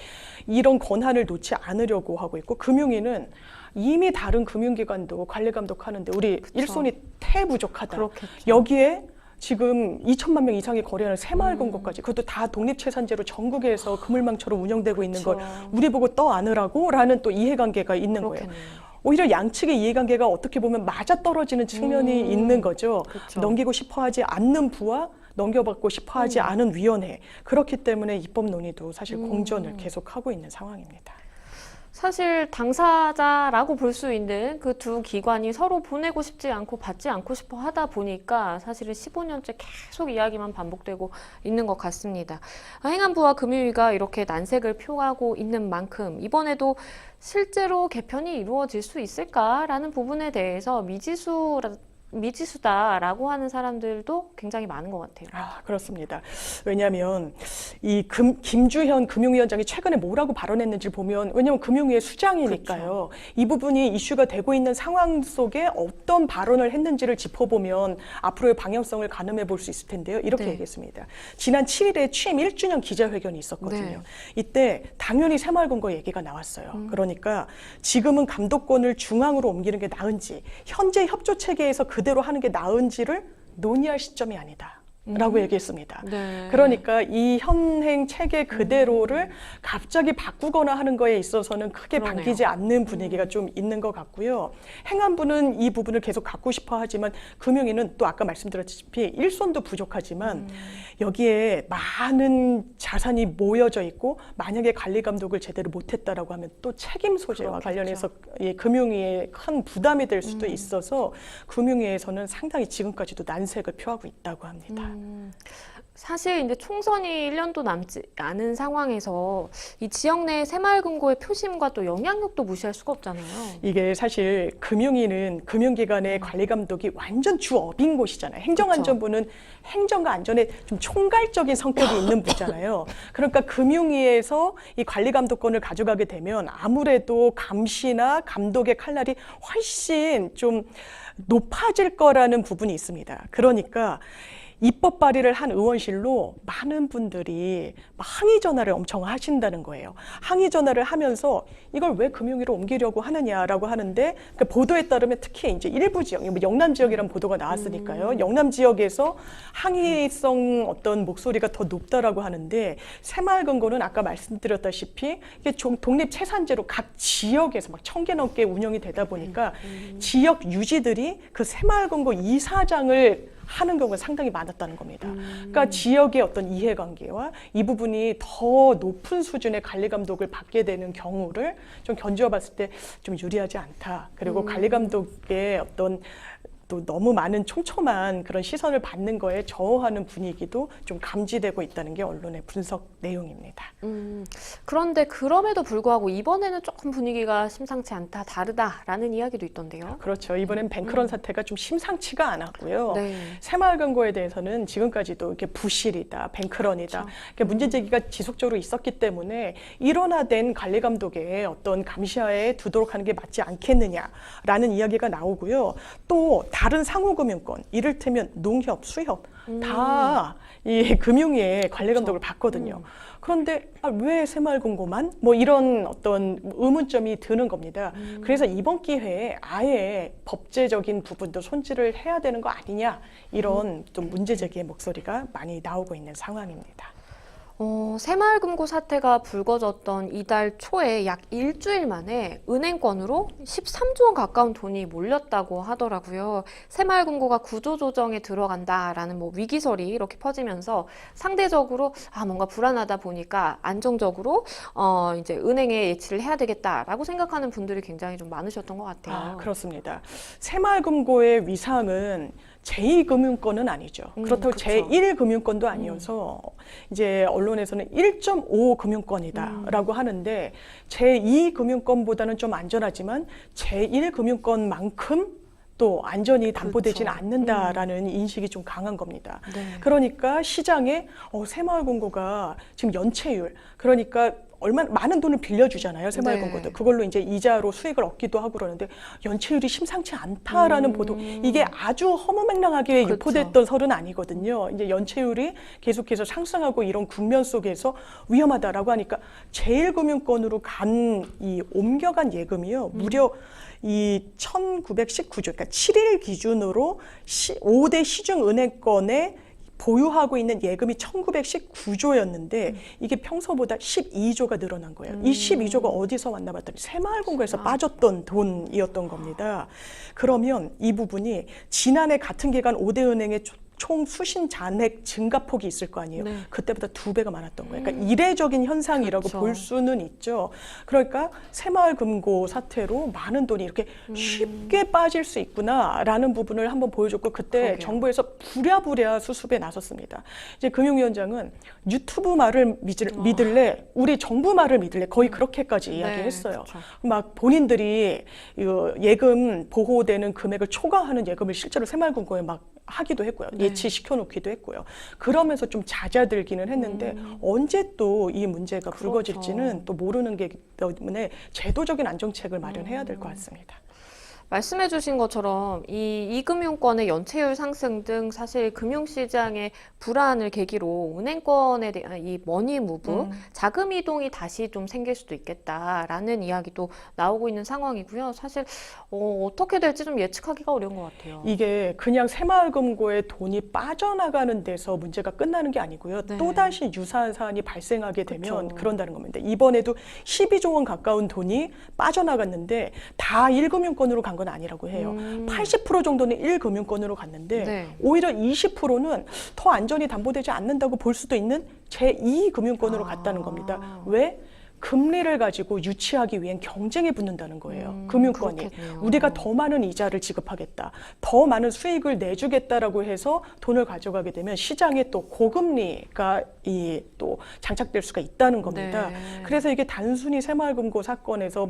이런 권한을 놓지 않으려고 하고 있고, 금융위는 이미 다른 금융기관도 관리 감독하는데 우리 그쵸. 일손이 태 부족하다. 그렇겠죠. 여기에 지금 2천만 명 이상이 거래하는 새마을금고까지, 그것도 다 독립채산제로 전국에서 그물망처럼 운영되고 있는 걸 그쵸. 우리 보고 떠 안으라고 라는 또 이해관계가 있는 거예요. 그렇겠네요. 오히려 양측의 이해관계가 어떻게 보면 맞아떨어지는 측면이 있는 거죠. 그쵸. 넘기고 싶어하지 않는 부와 넘겨받고 싶어하지 않은 위원회. 그렇기 때문에 입법 논의도 사실 공전을 계속하고 있는 상황입니다. 사실 당사자라고 볼 수 있는 그 두 기관이 서로 보내고 싶지 않고 받지 않고 싶어 하다 보니까 사실은 15년째 계속 이야기만 반복되고 있는 것 같습니다. 행안부와 금융위가 이렇게 난색을 표하고 있는 만큼 이번에도 실제로 개편이 이루어질 수 있을까라는 부분에 대해서 미지수다라고 하는 사람들도 굉장히 많은 것 같아요. 그렇습니다. 왜냐하면 이 김주현 금융위원장이 최근에 뭐라고 발언했는지 보면, 왜냐하면 금융위의 수장이니까요. 이 부분이 이슈가 되고 있는 상황 속에 어떤 발언을 했는지를 짚어보면 앞으로의 방향성을 가늠해 볼 수 있을 텐데요. 이렇게 네. 얘기했습니다. 지난 7일에 취임 1주년 기자회견이 있었거든요. 네. 이때 당연히 새마을금고 얘기가 나왔어요. 그러니까 지금은 감독권을 중앙으로 옮기는 게 나은지, 현재 협조 체계에서 그대로 하는 게 나은지를 논의할 시점이 아니다. 라고 얘기했습니다. 네. 그러니까 이 현행 체계 그대로를 갑자기 바꾸거나 하는 거에 있어서는 크게 그러네요. 반기지 않는 분위기가 좀 있는 것 같고요. 행안부는 이 부분을 계속 갖고 싶어 하지만 금융위는 또 아까 말씀드렸다시피 일손도 부족하지만 여기에 많은 자산이 모여져 있고, 만약에 관리 감독을 제대로 못했다라고 하면 또 책임 소재와 그렇겠죠. 관련해서 이 금융위에 큰 부담이 될 수도 있어서 금융위에서는 상당히 지금까지도 난색을 표하고 있다고 합니다. 사실 이제 총선이 1년도 남지 않은 상황에서 이 지역 내 새마을금고의 표심과 또 영향력도 무시할 수가 없잖아요. 이게 사실 금융위는 금융기관의 관리 감독이 완전 주업인 곳이잖아요. 행정안전부는 행정과 안전에 좀 총괄적인 성격이 있는 부잖아요. 그러니까 금융위에서 이 관리 감독권을 가져가게 되면 아무래도 감시나 감독의 칼날이 훨씬 좀 높아질 거라는 부분이 있습니다. 그러니까 입법 발의를 한 의원실로 많은 분들이 항의 전화를 엄청 하신다는 거예요. 항의 전화를 하면서 이걸 왜 금융위로 옮기려고 하느냐라고 하는데, 그 보도에 따르면 특히 이제 일부 지역, 뭐 영남 지역이라는 보도가 나왔으니까요. 영남 지역에서 항의성 어떤 목소리가 더 높다라고 하는데, 새마을금고는 아까 말씀드렸다시피 이게 독립채산제로 각 지역에서 막 1,000개 넘게 운영이 되다 보니까 지역 유지들이 그 새마을금고 이사장을 하는 경우가 상당히 많았다는 겁니다. 그러니까 지역의 어떤 이해관계와 이 부분이 더 높은 수준의 관리 감독을 받게 되는 경우를 좀 견주어 봤을 때 좀 유리하지 않다. 그리고 관리 감독의 어떤 또 너무 많은 촘촘한 그런 시선을 받는 거에 저하는 분위기도 좀 감지되고 있다는 게 언론의 분석 내용입니다. 그런데 그럼에도 불구하고 이번에는 조금 분위기가 심상치 않다, 다르다라는 이야기도 있던데요. 그렇죠. 이번엔 뱅크런 사태가 좀 심상치가 않았고요. 네. 새마을금고에 대해서는 지금까지도 이렇게 부실이다, 뱅크런이다, 이렇게 문제 제기가 지속적으로 있었기 때문에 일원화된 관리 감독의 어떤 감시하에 두도록 하는 게 맞지 않겠느냐라는 이야기가 나오고요. 또 다른 상호금융권, 이를테면 농협, 수협 다 이 금융위의 관리 감독을 받거든요. 그런데 왜 새마을금고만? 뭐 이런 어떤 의문점이 드는 겁니다. 그래서 이번 기회에 아예 법제적인 부분도 손질을 해야 되는 거 아니냐, 이런 좀 문제 제기의 목소리가 많이 나오고 있는 상황입니다. 새마을금고 사태가 불거졌던 이달 초에 약 일주일 만에 은행권으로 13조 원 가까운 돈이 몰렸다고 하더라고요. 새마을금고가 구조조정에 들어간다라는 위기설이 이렇게 퍼지면서 상대적으로 뭔가 불안하다 보니까 안정적으로 이제 은행에 예치를 해야 되겠다라고 생각하는 분들이 굉장히 좀 많으셨던 것 같아요. 그렇습니다. 새마을금고의 위상은 제2금융권은 아니죠. 그렇다고 그쵸. 제1금융권도 아니어서 이제 언론에서는 1.5금융권이다라고 하는데 제2금융권보다는 좀 안전하지만 제1금융권만큼 또 안전이 담보되지는 그렇죠. 않는다라는 인식이 좀 강한 겁니다. 네. 그러니까 시장에 새마을금고가 지금 연체율, 그러니까 얼마나 많은 돈을 빌려주잖아요, 새마을금고도. 네. 그걸로 이제 이자로 수익을 얻기도 하고 그러는데 연체율이 심상치 않다라는 보도, 이게 아주 허무맹랑하게 그렇죠. 유포됐던 설은 아니거든요. 이제 연체율이 계속해서 상승하고 이런 국면 속에서 위험하다라고 하니까 제1금융권으로 옮겨간 예금이요, 무려 이 1919조, 그러니까 7일 기준으로 5대 시중은행권에 보유하고 있는 예금이 1919조였는데 이게 평소보다 12조가 늘어난 거예요. 이 12조가 어디서 왔나 봤더니 새마을금고에서 빠졌던 돈이었던 겁니다. 그러면 이 부분이 지난해 같은 기간 5대 은행의 총 수신 잔액 증가폭이 있을 거 아니에요. 네. 그때보다 2배가 많았던 거예요. 그러니까 이례적인 현상이라고 그렇죠. 볼 수는 있죠. 그러니까 새마을금고 사태로 많은 돈이 이렇게 쉽게 빠질 수 있구나라는 부분을 한번 보여줬고 그때 그러게요. 정부에서 부랴부랴 수습에 나섰습니다. 이제 금융위원장은 유튜브 말을 믿을래, 우리 정부 말을 믿을래, 거의 그렇게까지 이야기했어요. 그렇죠. 막 본인들이 예금 보호되는 금액을 초과하는 예금을 실제로 새마을금고에 막 하기도 했고요. 예치시켜 놓기도 했고요. 그러면서 좀 잦아들기는 했는데 언제 또 이 문제가 불거질지는 또 모르는 게 때문에 제도적인 안정책을 마련해야 될 것 같습니다. 말씀해 주신 것처럼 이 이금융권의 연체율 상승 등 사실 금융시장의 불안을 계기로 은행권에 대한 이 머니 무브, 자금 이동이 다시 좀 생길 수도 있겠다라는 이야기도 나오고 있는 상황이고요. 사실 어떻게 될지 좀 예측하기가 어려운 것 같아요. 이게 그냥 새마을금고에 돈이 빠져나가는 데서 문제가 끝나는 게 아니고요. 네. 또다시 유사한 사안이 발생하게 되면 그쵸. 그런다는 겁니다. 이번에도 12조 원 가까운 돈이 빠져나갔는데 다 1금융권으로 간 건 아니라고 해요. 80% 정도는 1금융권으로 갔는데 네. 오히려 20%는 더 안전이 담보되지 않는다고 볼 수도 있는 제2금융권으로 갔다는 겁니다. 왜? 금리를 가지고 유치하기 위한 경쟁에 붙는다는 거예요. 금융권이. 그렇겠네요. 우리가 더 많은 이자를 지급하겠다. 더 많은 수익을 내주겠다라고 해서 돈을 가져가게 되면 시장에 또 고금리가 또 장착될 수가 있다는 겁니다. 네. 그래서 이게 단순히 새마을금고 사건에서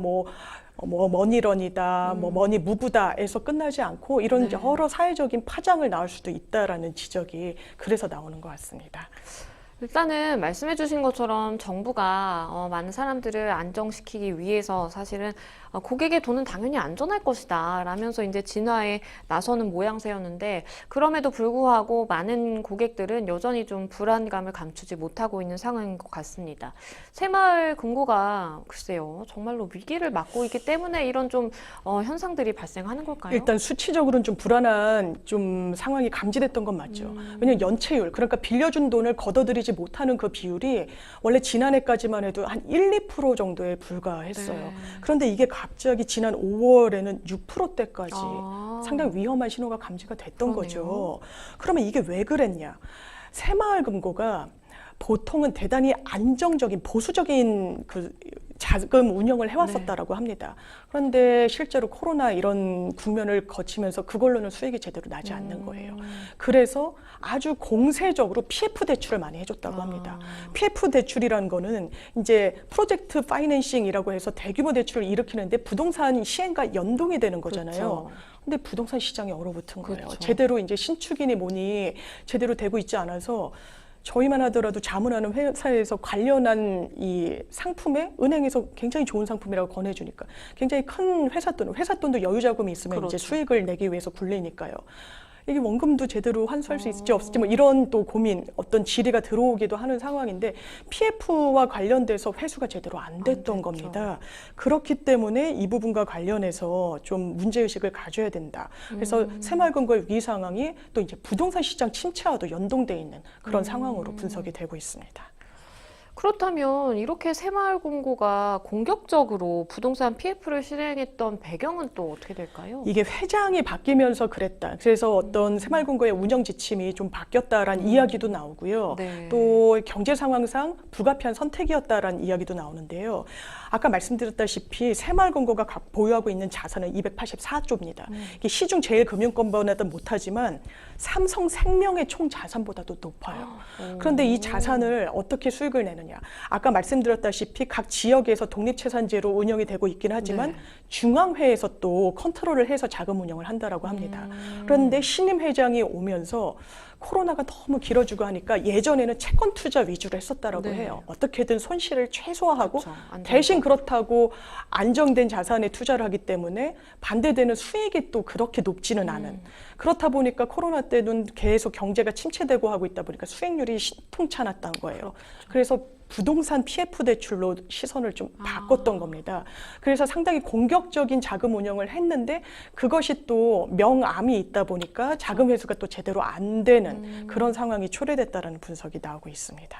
머니런이다, 머니 무브다에서 끝나지 않고 이런 네. 여러 사회적인 파장을 낳을 수도 있다라는 지적이 그래서 나오는 것 같습니다. 일단은 말씀해 주신 것처럼 정부가 많은 사람들을 안정시키기 위해서 사실은 고객의 돈은 당연히 안전할 것이다 라면서 이제 진화에 나서는 모양새였는데 그럼에도 불구하고 많은 고객들은 여전히 좀 불안감을 감추지 못하고 있는 상황인 것 같습니다. 새마을금고가 글쎄요 정말로 위기를 맞고 있기 때문에 이런 좀 현상들이 발생하는 걸까요? 일단 수치적으로는 좀 불안한 좀 상황이 감지됐던 건 맞죠. 왜냐하면 연체율, 그러니까 빌려준 돈을 걷어들이지 못하는 그 비율이 원래 지난해까지만 해도 한 1, 2% 정도에 불과했어요. 네. 그런데 이게 갑자기 지난 5월에는 6%대까지 아. 상당히 위험한 신호가 감지가 됐던 그러네요. 거죠. 그러면 이게 왜 그랬냐? 새마을금고가 보통은 대단히 안정적인 보수적인 그 자금 운영을 해왔었다라고 합니다. 그런데 실제로 코로나 이런 국면을 거치면서 그걸로는 수익이 제대로 나지 않는 거예요. 그래서 아주 공세적으로 PF 대출을 많이 해줬다고 합니다. PF 대출이라는 거는 이제 프로젝트 파이낸싱이라고 해서 대규모 대출을 일으키는데 부동산 시행과 연동이 되는 거잖아요. 그렇죠. 근데 부동산 시장이 얼어붙은 거예요. 그렇죠. 제대로 이제 신축이니 뭐니 제대로 되고 있지 않아서 저희만 하더라도 자문하는 회사에서 관련한 이 상품에 은행에서 굉장히 좋은 상품이라고 권해주니까 굉장히 큰 회사 돈도 여유 자금이 있으면 그렇죠. 이제 수익을 내기 위해서 굴리니까요. 이게 원금도 제대로 환수할 수 있을지 없을지 뭐 이런 또 고민, 어떤 질의가 들어오기도 하는 상황인데 PF와 관련돼서 회수가 제대로 안 됐던 겁니다. 그렇기 때문에 이 부분과 관련해서 좀 문제의식을 가져야 된다. 그래서 새마을금고의 위기 상황이 또 이제 부동산 시장 침체와도 연동돼 있는 그런 상황으로 분석이 되고 있습니다. 그렇다면 이렇게 새마을금고가 공격적으로 부동산 PF를 실행했던 배경은 또 어떻게 될까요? 이게 회장이 바뀌면서 그랬다. 그래서 어떤 새마을금고의 운영 지침이 좀 바뀌었다라는 이야기도 나오고요. 네. 또 경제 상황상 불가피한 선택이었다라는 이야기도 나오는데요. 아까 말씀드렸다시피 새마을금고가 보유하고 있는 자산은 284조입니다. 이게 시중 제일 금융권보다는 못하지만 삼성생명의 총 자산보다도 높아요. 그런데 이 자산을 어떻게 수익을 내느냐? 아까 말씀드렸다시피 각 지역에서 독립채산제로 운영이 되고 있긴 하지만 네. 중앙회에서 또 컨트롤을 해서 자금 운영을 한다라고 합니다. 그런데 신임 회장이 오면서 코로나가 너무 길어지고 하니까 예전에는 채권 투자 위주로 했었다라고 네. 해요. 어떻게든 손실을 최소화하고 그렇죠. 대신 그렇다고 안정된 자산에 투자를 하기 때문에 반대되는 수익이 또 그렇게 높지는 않은. 그렇다 보니까 코로나 때는 계속 경제가 침체되고 하고 있다 보니까 수익률이 신통찮았던 거예요. 그래서 부동산 PF 대출로 시선을 좀 바꿨던 겁니다. 그래서 상당히 공격적인 자금 운영을 했는데 그것이 또 명암이 있다 보니까 자금 회수가 또 제대로 안 되는 그런 상황이 초래됐다라는 분석이 나오고 있습니다.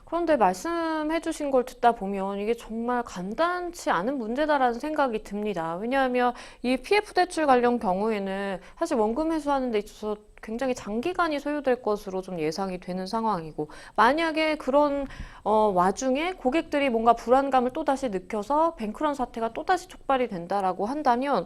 그런데 말씀해 주신 걸 듣다 보면 이게 정말 간단치 않은 문제다라는 생각이 듭니다. 왜냐하면 이 PF 대출 관련 경우에는 사실 원금 회수하는 데 있어서 굉장히 장기간이 소요될 것으로 좀 예상이 되는 상황이고, 만약에 그런 와중에 고객들이 뭔가 불안감을 또다시 느껴서 뱅크런 사태가 또다시 촉발이 된다라고 한다면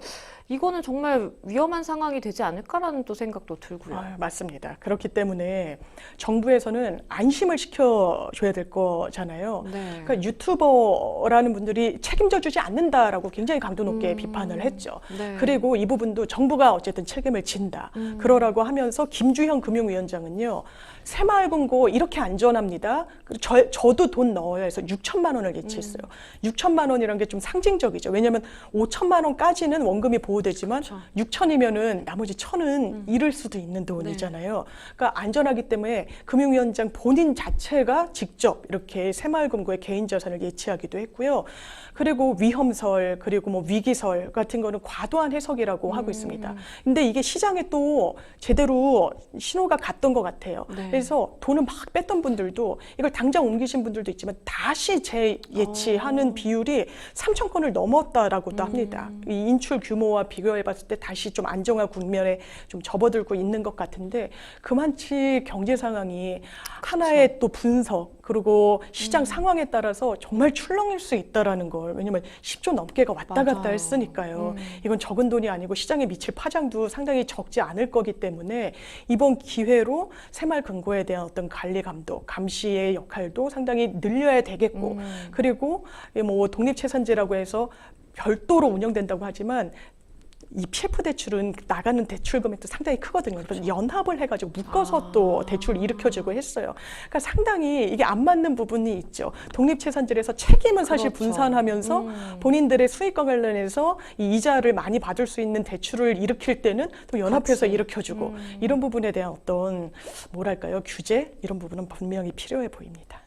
이거는 정말 위험한 상황이 되지 않을까라는 또 생각도 들고요. 맞습니다. 그렇기 때문에 정부에서는 안심을 시켜줘야 될 거잖아요. 네. 그러니까 유튜버라는 분들이 책임져 주지 않는다라고 굉장히 강도 높게 비판을 했죠. 네. 그리고 이 부분도 정부가 어쨌든 책임을 진다. 그러라고 하면서 김주형 금융위원장은요. 새마을금고 이렇게 안전합니다. 저도 돈 넣어야 해서 6천만 원을 예치했어요. 6천만 원이라는 게 좀 상징적이죠. 왜냐하면 5천만 원까지는 원금이 보호되지만 그렇죠. 6천이면은 나머지 1천은 잃을 수도 있는 돈이잖아요. 그러니까 안전하기 때문에 금융위원장 본인 자체가 직접 이렇게 새마을금고의 개인 자산을 예치하기도 했고요. 그리고 위험설 그리고 뭐 위기설 같은 거는 과도한 해석이라고 하고 있습니다. 근데 이게 시장에 또 제대로 신호가 갔던 것 같아요. 네. 그래서 돈을 막 뺐던 분들도 이걸 당장 옮기신 분들도 있지만 다시 재예치하는 비율이 3천 건을 넘었다라고도 합니다. 이 인출 규모와 비교해 봤을 때 다시 좀 안정화 국면에 좀 접어들고 있는 것 같은데 그만치 경제 상황이 하나의 또 분석 그리고 시장 상황에 따라서 정말 출렁일 수 있다라는 걸 왜냐면 10조 넘게가 왔다 갔다 맞아요. 했으니까요. 이건 적은 돈이 아니고 시장에 미칠 파장도 상당히 적지 않을 거기 때문에 이번 기회로 새마을금고에 대한 어떤 관리 감독, 감시의 역할도 상당히 늘려야 되겠고 그리고 뭐 독립채산제라고 해서 별도로 운영된다고 하지만 이 PF 대출은 나가는 대출 금액도 상당히 크거든요. 그래서 연합을 해가지고 묶어서 또 대출을 일으켜주고 했어요. 그러니까 상당히 이게 안 맞는 부분이 있죠. 독립채산제에서 책임은 사실 그렇죠. 분산하면서 본인들의 수익과 관련해서 이 이자를 많이 받을 수 있는 대출을 일으킬 때는 또 연합해서 그렇지. 일으켜주고 이런 부분에 대한 어떤 뭐랄까요 규제 이런 부분은 분명히 필요해 보입니다.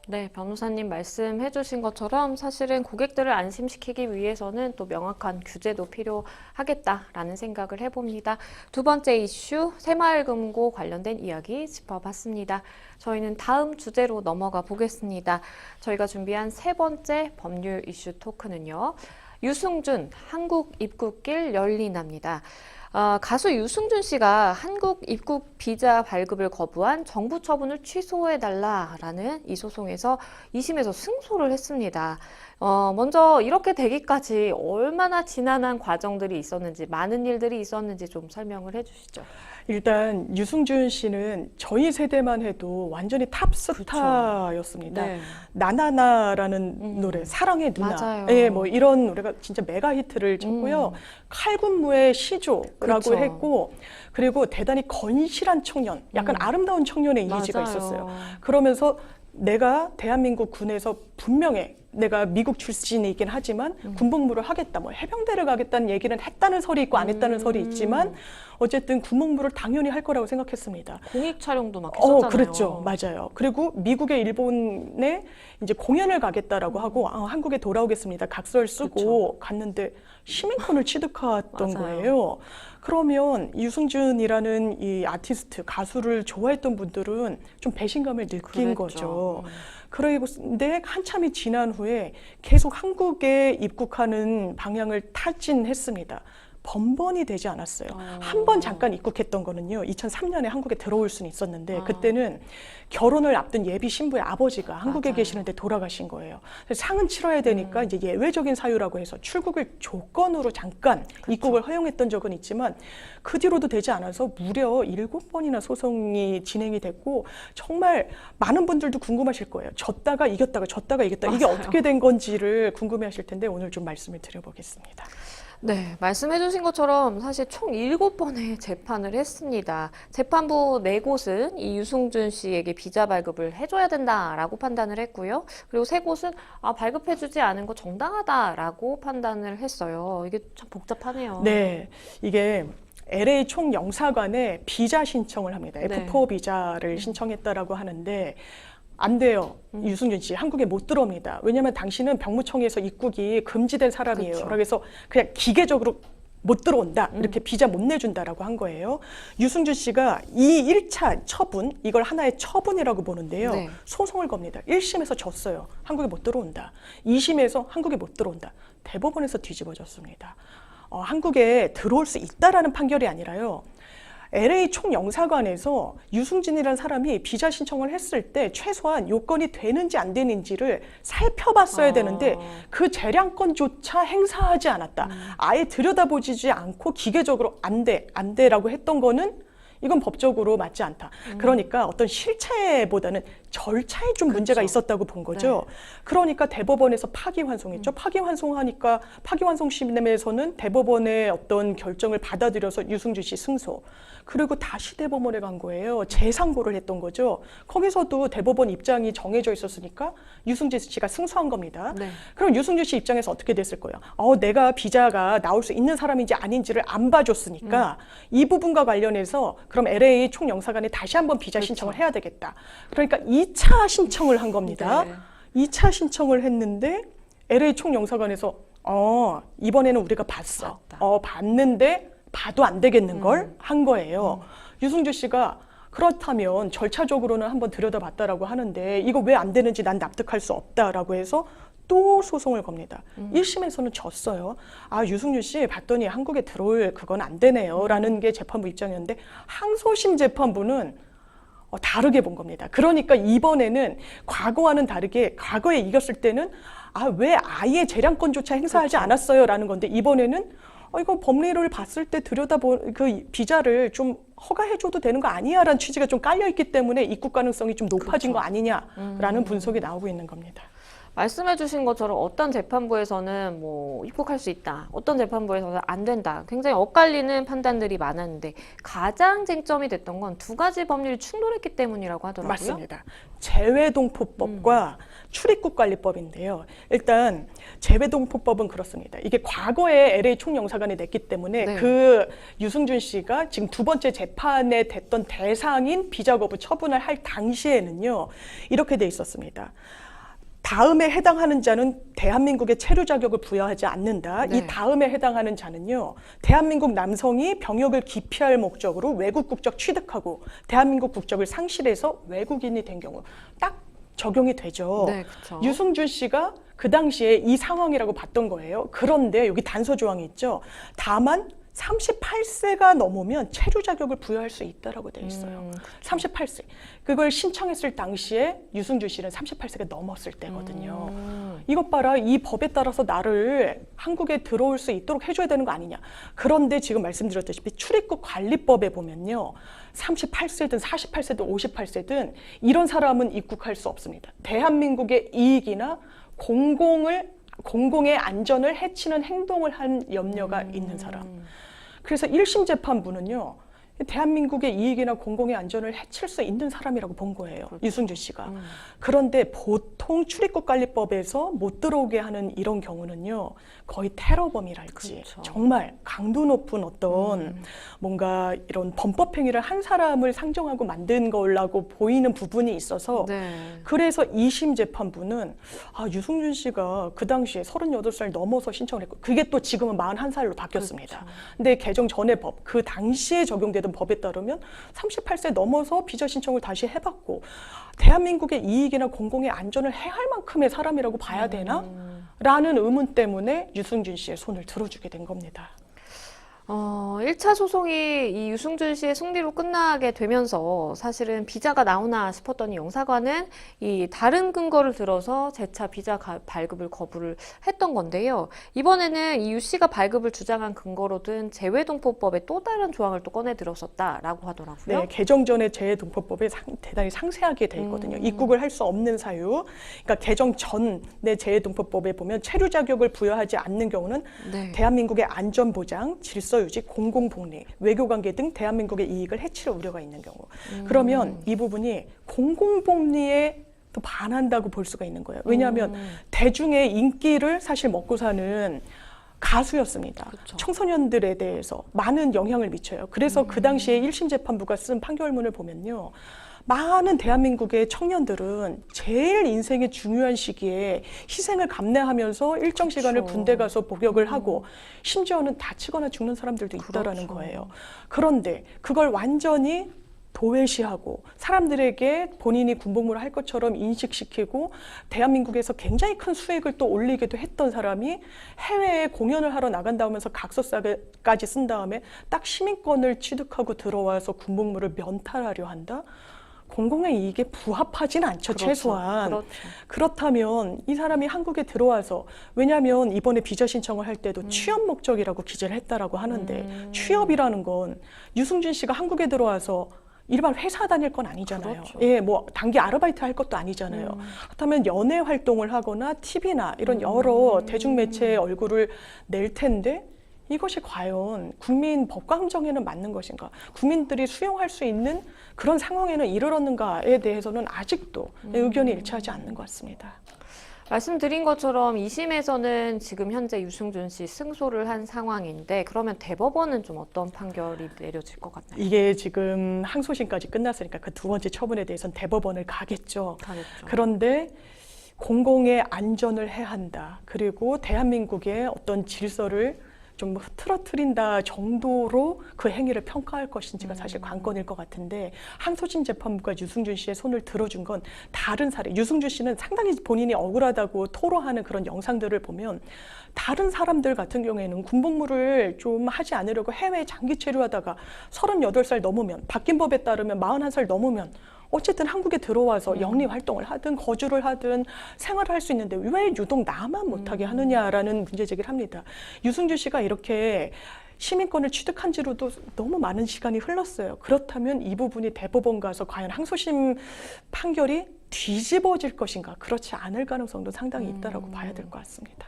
네, 변호사님 말씀해 주신 것처럼 사실은 고객들을 안심시키기 위해서는 또 명확한 규제도 필요하겠다라는 생각을 해봅니다. 두 번째 이슈, 새마을금고 관련된 이야기 짚어봤습니다. 저희는 다음 주제로 넘어가 보겠습니다. 저희가 준비한 세 번째 법률 이슈 토크는요. 유승준, 한국 입국길 열리납니다. 가수 유승준 씨가 한국 입국 비자 발급을 거부한 정부 처분을 취소해달라라는 이 소송에서 2심에서 승소를 했습니다. 먼저 이렇게 되기까지 얼마나 지난한 과정들이 있었는지, 많은 일들이 있었는지 좀 설명을 해주시죠. 일단 유승준 씨는 저희 세대만 해도 완전히 탑스타였습니다. 네. 나나나라는 노래, 사랑의 누나, 맞아요. 예, 뭐 이런 노래가 진짜 메가 히트를 쳤고요. 칼군무의 시조라고 그렇죠. 했고, 그리고 대단히 건실한 청년, 약간 아름다운 청년의 이미지가 맞아요. 있었어요. 그러면서 내가 대한민국 군에서 분명해. 내가 미국 출신이긴 하지만 군복무를 하겠다, 뭐 해병대를 가겠다는 얘기는 했다는 설이 있고 안 했다는 설이 있지만 어쨌든 군복무를 당연히 할 거라고 생각했습니다. 공익 촬영도 막 했었잖아요. 그랬죠. 맞아요. 그리고 미국에 일본에 이제 공연을 가겠다라고 하고 한국에 돌아오겠습니다. 각서를 쓰고 갔는데 시민권을 취득했던 맞아요. 거예요. 그러면 유승준이라는 이 아티스트, 가수를 좋아했던 분들은 좀 배신감을 느낀 거죠. 그런데 한참이 지난 후에 계속 한국에 입국하는 방향을 타진했습니다. 번번이 되지 않았어요. 한 번 잠깐 입국했던 거는요, 2003년에 한국에 들어올 수는 있었는데 그때는 결혼을 앞둔 예비 신부의 아버지가 한국에 계시는데 돌아가신 거예요. 그래서 상은 치러야 되니까 이제 예외적인 사유라고 해서 출국을 조건으로 잠깐 입국을 허용했던 적은 있지만 그 뒤로도 되지 않아서 무려 7번이나 소송이 진행이 됐고 정말 많은 분들도 궁금하실 거예요. 졌다가 이겼다가 졌다가 이겼다. 이게 어떻게 된 건지를 궁금해하실 텐데 오늘 좀 말씀을 드려보겠습니다. 네, 말씀해주신 것처럼 사실 총 7번의 재판을 했습니다. 재판부 4곳은 이 유승준 씨에게 비자 발급을 해줘야 된다라고 판단을 했고요. 그리고 3곳은 발급해주지 않은 거 정당하다라고 판단을 했어요. 이게 참 복잡하네요. 네, 이게 LA 총영사관에 비자 신청을 합니다. 네. F4 비자를 신청했다라고 하는데 안 돼요. 유승준 씨 한국에 못 들어옵니다. 왜냐하면 당신은 병무청에서 입국이 금지된 사람이에요. 그렇죠. 그래서 그냥 기계적으로 못 들어온다. 이렇게 비자 못 내준다라고 한 거예요. 유승준 씨가 이 1차 처분, 이걸 하나의 처분이라고 보는데요. 네. 소송을 겁니다. 1심에서 졌어요. 한국에 못 들어온다. 2심에서 한국에 못 들어온다. 대법원에서 뒤집어졌습니다. 한국에 들어올 수 있다라는 판결이 아니라요. LA 총영사관에서 유승준이라는 사람이 비자 신청을 했을 때 최소한 요건이 되는지 안 되는지를 살펴봤어야 되는데 그 재량권조차 행사하지 않았다. 아예 들여다보지 않고 기계적으로 안 돼라고 했던 거는 이건 법적으로 맞지 않다. 그러니까 어떤 실체보다는 절차에 좀 문제가 있었다고 본 거죠. 네. 그러니까 대법원에서 파기환송했죠. 파기환송하니까 파기환송심에서는 대법원의 어떤 결정을 받아들여서 유승준 씨 승소. 그리고 다시 대법원에 간 거예요. 재상고를 했던 거죠. 거기서도 대법원 입장이 정해져 있었으니까 유승준 씨가 승소한 겁니다. 네. 그럼 유승준 씨 입장에서 어떻게 됐을 거예요? 내가 비자가 나올 수 있는 사람인지 아닌지를 안 봐줬으니까 이 부분과 관련해서 그럼 LA 총영사관에 다시 한번 비자 신청을 해야 되겠다. 그러니까 2차 신청을 한 겁니다. 네. 2차 신청을 했는데 LA 총영사관에서 이번에는 우리가 봤어. 봤는데 봐도 안 되겠는 걸 한 거예요. 유승준 씨가 그렇다면 절차적으로는 한번 들여다봤다라고 하는데 이거 왜 안 되는지 난 납득할 수 없다라고 해서 또 소송을 겁니다. 1심에서는 졌어요. 유승준 씨 봤더니 한국에 들어올 그건 안 되네요. 라는 게 재판부 입장이었는데 항소심 재판부는 다르게 본 겁니다. 그러니까 이번에는 과거와는 다르게 과거에 이겼을 때는 왜 아예 재량권조차 행사하지 않았어요? 라는 건데 이번에는 이거 법리를 봤을 때 그 비자를 좀 허가해줘도 되는 거 아니야? 라는 취지가 좀 깔려있기 때문에 입국 가능성이 좀 높아진 거 아니냐라는 분석이 나오고 있는 겁니다. 말씀해주신 것처럼 어떤 재판부에서는 뭐 입국할 수 있다, 어떤 재판부에서는 안 된다. 굉장히 엇갈리는 판단들이 많았는데 가장 쟁점이 됐던 건 2가지 법률이 충돌했기 때문이라고 하더라고요. 맞습니다. 재외동포법과 출입국관리법인데요. 일단 재외동포법은 그렇습니다. 이게 과거에 LA 총영사관이 냈기 때문에 네. 그 유승준 씨가 지금 2번째 재판에 됐던 대상인 비자 거부 처분을 할 당시에는요. 이렇게 돼 있었습니다. 다음에 해당하는 자는 대한민국의 체류 자격을 부여하지 않는다. 네. 이 다음에 해당하는 자는요. 대한민국 남성이 병역을 기피할 목적으로 외국 국적 취득하고 대한민국 국적을 상실해서 외국인이 된 경우 딱 적용이 되죠. 네, 그렇죠. 유승준 씨가 그 당시에 이 상황이라고 봤던 거예요. 그런데 여기 단서 조항이 있죠. 다만 38세가 넘으면 체류 자격을 부여할 수 있다라고 돼 있어요. 38세. 그걸 신청했을 당시에 유승준 씨는 38세가 넘었을 때거든요. 이것 봐라. 이 법에 따라서 나를 한국에 들어올 수 있도록 해줘야 되는 거 아니냐. 그런데 지금 말씀드렸다시피 출입국 관리법에 보면요. 38세든 48세든 58세든 이런 사람은 입국할 수 없습니다. 대한민국의 이익이나 공공의 안전을 해치는 행동을 한 염려가 있는 사람. 그래서 1심 재판부는요. 대한민국의 이익이나 공공의 안전을 해칠 수 있는 사람이라고 본 거예요. 그렇죠. 유승준 씨가. 그런데 보통 출입국관리법에서 못 들어오게 하는 이런 경우는요. 거의 테러범이랄지 그렇죠. 정말 강도 높은 어떤 뭔가 이런 범법 행위를 한 사람을 상정하고 만든 거라고 보이는 부분이 있어서 네. 그래서 2심 재판부는 유승준 씨가 그 당시에 38살 넘어서 신청을 했고 그게 또 지금은 41살로 바뀌었습니다. 그렇죠. 근데 개정 전의 법, 그 당시에 적용되던 법에 따르면 38세 넘어서 비자 신청을 다시 해봤고 대한민국의 이익이나 공공의 안전을 해할 만큼의 사람이라고 봐야 되나? 라는 의문 때문에 유승준 씨의 손을 들어주게 된 겁니다. 1차 소송이 이 유승준 씨의 승리로 끝나게 되면서 사실은 비자가 나오나 싶었더니 영사관은 이 다른 근거를 들어서 재차 비자 발급을 거부를 했던 건데요. 이번에는 이 유 씨가 발급을 주장한 근거로 든 재외동포법의 또 다른 조항을 또 꺼내 들었었다라고 하더라고요. 네, 개정 전에 재외동포법에 대단히 상세하게 돼 있거든요. 입국을 할 수 없는 사유. 그러니까 개정 전의 재외동포법에 보면 체류 자격을 부여하지 않는 경우는 네. 대한민국의 안전보장, 질서 유지, 공공복리, 외교관계 등 대한민국의 이익을 해칠 우려가 있는 경우. 그러면 이 부분이 공공복리에 또 반한다고 볼 수가 있는 거예요. 왜냐하면 대중의 인기를 사실 먹고 사는 가수였습니다. 그쵸. 청소년들에 대해서 많은 영향을 미쳐요. 그래서 그 당시에 1심 재판부가 쓴 판결문을 보면요. 많은 대한민국의 청년들은 제일 인생의 중요한 시기에 희생을 감내하면서 일정 시간을 그쵸. 군대 가서 복역을 하고 심지어는 다치거나 죽는 사람들도 있다라는 그렇죠. 거예요. 그런데 그걸 완전히 도외시하고 사람들에게 본인이 군복무를 할 것처럼 인식시키고 대한민국에서 굉장히 큰 수익을 또 올리기도 했던 사람이 해외에 공연을 하러 나간다면서 각서까지 쓴 다음에 딱 시민권을 취득하고 들어와서 군복무를 면탈하려 한다? 공공의 이익에 부합하진 않죠. 그렇죠. 최소한. 그렇죠. 그렇다면 이 사람이 한국에 들어와서 왜냐하면 이번에 비자 신청을 할 때도 취업 목적이라고 기재를 했다라고 하는데 취업이라는 건 유승준 씨가 한국에 들어와서 일반 회사 다닐 건 아니잖아요. 그렇죠. 예, 뭐 단기 아르바이트 할 것도 아니잖아요. 그렇다면 연예 활동을 하거나 TV나 이런 여러 대중매체에 얼굴을 낼 텐데 이것이 과연 국민 법과 함정에는 맞는 것인가? 국민들이 수용할 수 있는 그런 상황에는 이르렀는가에 대해서는 아직도 의견이 일치하지 않는 것 같습니다. 말씀드린 것처럼 2심에서는 지금 현재 유승준 씨 승소를 한 상황인데 그러면 대법원은 좀 어떤 판결이 내려질 것 같나요? 이게 지금 항소심까지 끝났으니까 그 두 번째 처분에 대해서는 대법원을 가겠죠. 가겠죠. 그런데 공공의 안전을 해야 한다. 그리고 대한민국의 어떤 질서를 좀 흐트러뜨린다 정도로 그 행위를 평가할 것인지가 사실 관건일 것 같은데 항소심 재판부가 유승준 씨의 손을 들어준 건 다른 사례. 유승준 씨는 상당히 본인이 억울하다고 토로하는 그런 영상들을 보면 다른 사람들 같은 경우에는 군복무를 좀 하지 않으려고 해외에 장기 체류하다가 38살 넘으면 바뀐 법에 따르면 41살 넘으면 어쨌든 한국에 들어와서 영리 활동을 하든 거주를 하든 생활을 할 수 있는데 왜 유독 나만 못하게 하느냐라는 문제 제기를 합니다. 유승준 씨가 이렇게 시민권을 취득한 지로도 너무 많은 시간이 흘렀어요. 그렇다면 이 부분이 대법원 가서 과연 항소심 판결이 뒤집어질 것인가? 그렇지 않을 가능성도 상당히 있다라고 봐야 될 것 같습니다.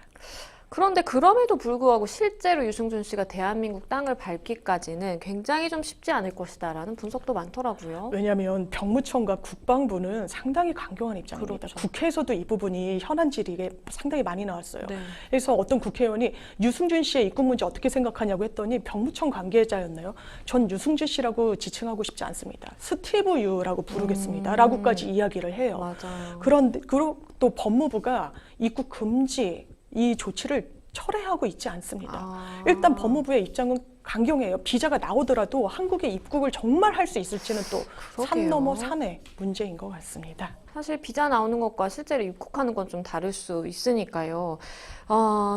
그런데 그럼에도 불구하고 실제로 유승준 씨가 대한민국 땅을 밟기까지는 굉장히 좀 쉽지 않을 것이다라는 분석도 많더라고요. 왜냐하면 병무청과 국방부는 상당히 강경한 입장입니다. 그렇죠. 국회에서도 이 부분이 현안 질의에 상당히 많이 나왔어요. 네. 그래서 어떤 국회의원이 유승준 씨의 입국 문제 어떻게 생각하냐고 했더니 병무청 관계자였나요? 전 유승준 씨라고 지칭하고 싶지 않습니다. 스티브 유라고 부르겠습니다. 라고까지 이야기를 해요. 맞아요. 그런데 그리고 또 법무부가 입국 금지 이 조치를 철회하고 있지 않습니다. 일단 법무부의 입장은 강경해요. 비자가 나오더라도 한국에 입국을 정말 할 수 있을지는 또 산 넘어 산의 문제인 것 같습니다. 사실 비자 나오는 것과 실제로 입국하는 건 좀 다를 수 있으니까요.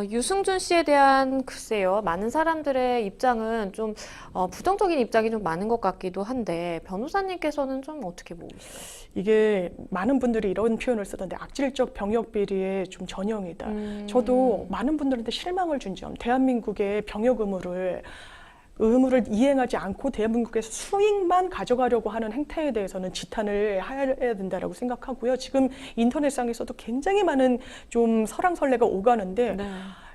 유승준 씨에 대한 글쎄요, 많은 사람들의 입장은 좀 부정적인 입장이 좀 많은 것 같기도 한데 변호사님께서는 좀 어떻게 보이세요? 이게 많은 분들이 이런 표현을 쓰던데 악질적 병역 비리의 좀 전형이다. 저도 많은 분들한테 실망을 준 점, 대한민국의 병역 의무를 이행하지 않고 대한민국에서 수익만 가져가려고 하는 행태에 대해서는 지탄을 해야 된다라고 생각하고요. 지금 인터넷상에서도 굉장히 많은 좀 설왕설래가 오가는데 네.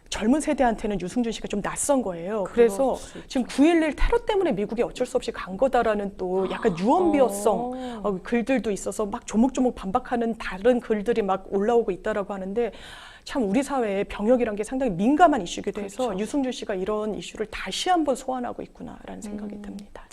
젊은 세대한테는 유승준 씨가 좀 낯선 거예요. 그래서 그럴 수 있죠. 지금 9.11 테러 때문에 미국이 어쩔 수 없이 간 거다라는 또 약간 유언비어성 글들도 있어서 막 조목조목 반박하는 다른 글들이 막 올라오고 있다라고 하는데 참 우리 사회에 병역이란 게 상당히 민감한 이슈기도 해서 그렇죠. 유승준 씨가 이런 이슈를 다시 한번 소환하고 있구나라는 생각이 듭니다.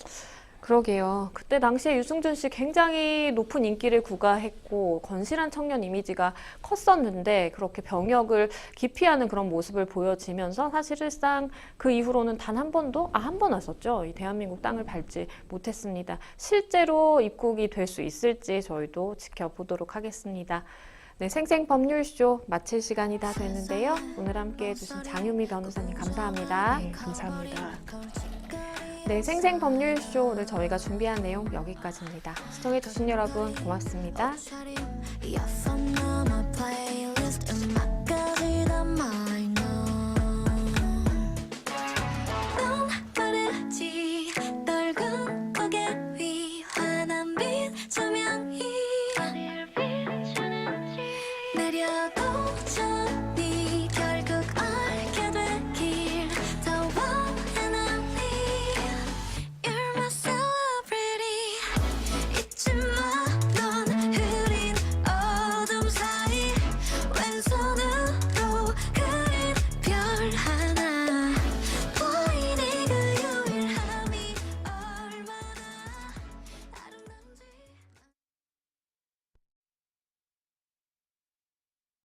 그러게요. 그때 당시에 유승준 씨 굉장히 높은 인기를 구가했고 건실한 청년 이미지가 컸었는데 그렇게 병역을 기피하는 그런 모습을 보여지면서 사실상 그 이후로는 단 한 번도 한 번 왔었죠. 이 대한민국 땅을 밟지 못했습니다. 실제로 입국이 될 수 있을지 저희도 지켜보도록 하겠습니다. 네, 생생법률쇼 마칠 시간이 다 됐는데요. 오늘 함께해 주신 장유미 변호사님 감사합니다. 네, 감사합니다. 네, 생생법률쇼 오늘 저희가 준비한 내용 여기까지입니다. 시청해주신 여러분 고맙습니다.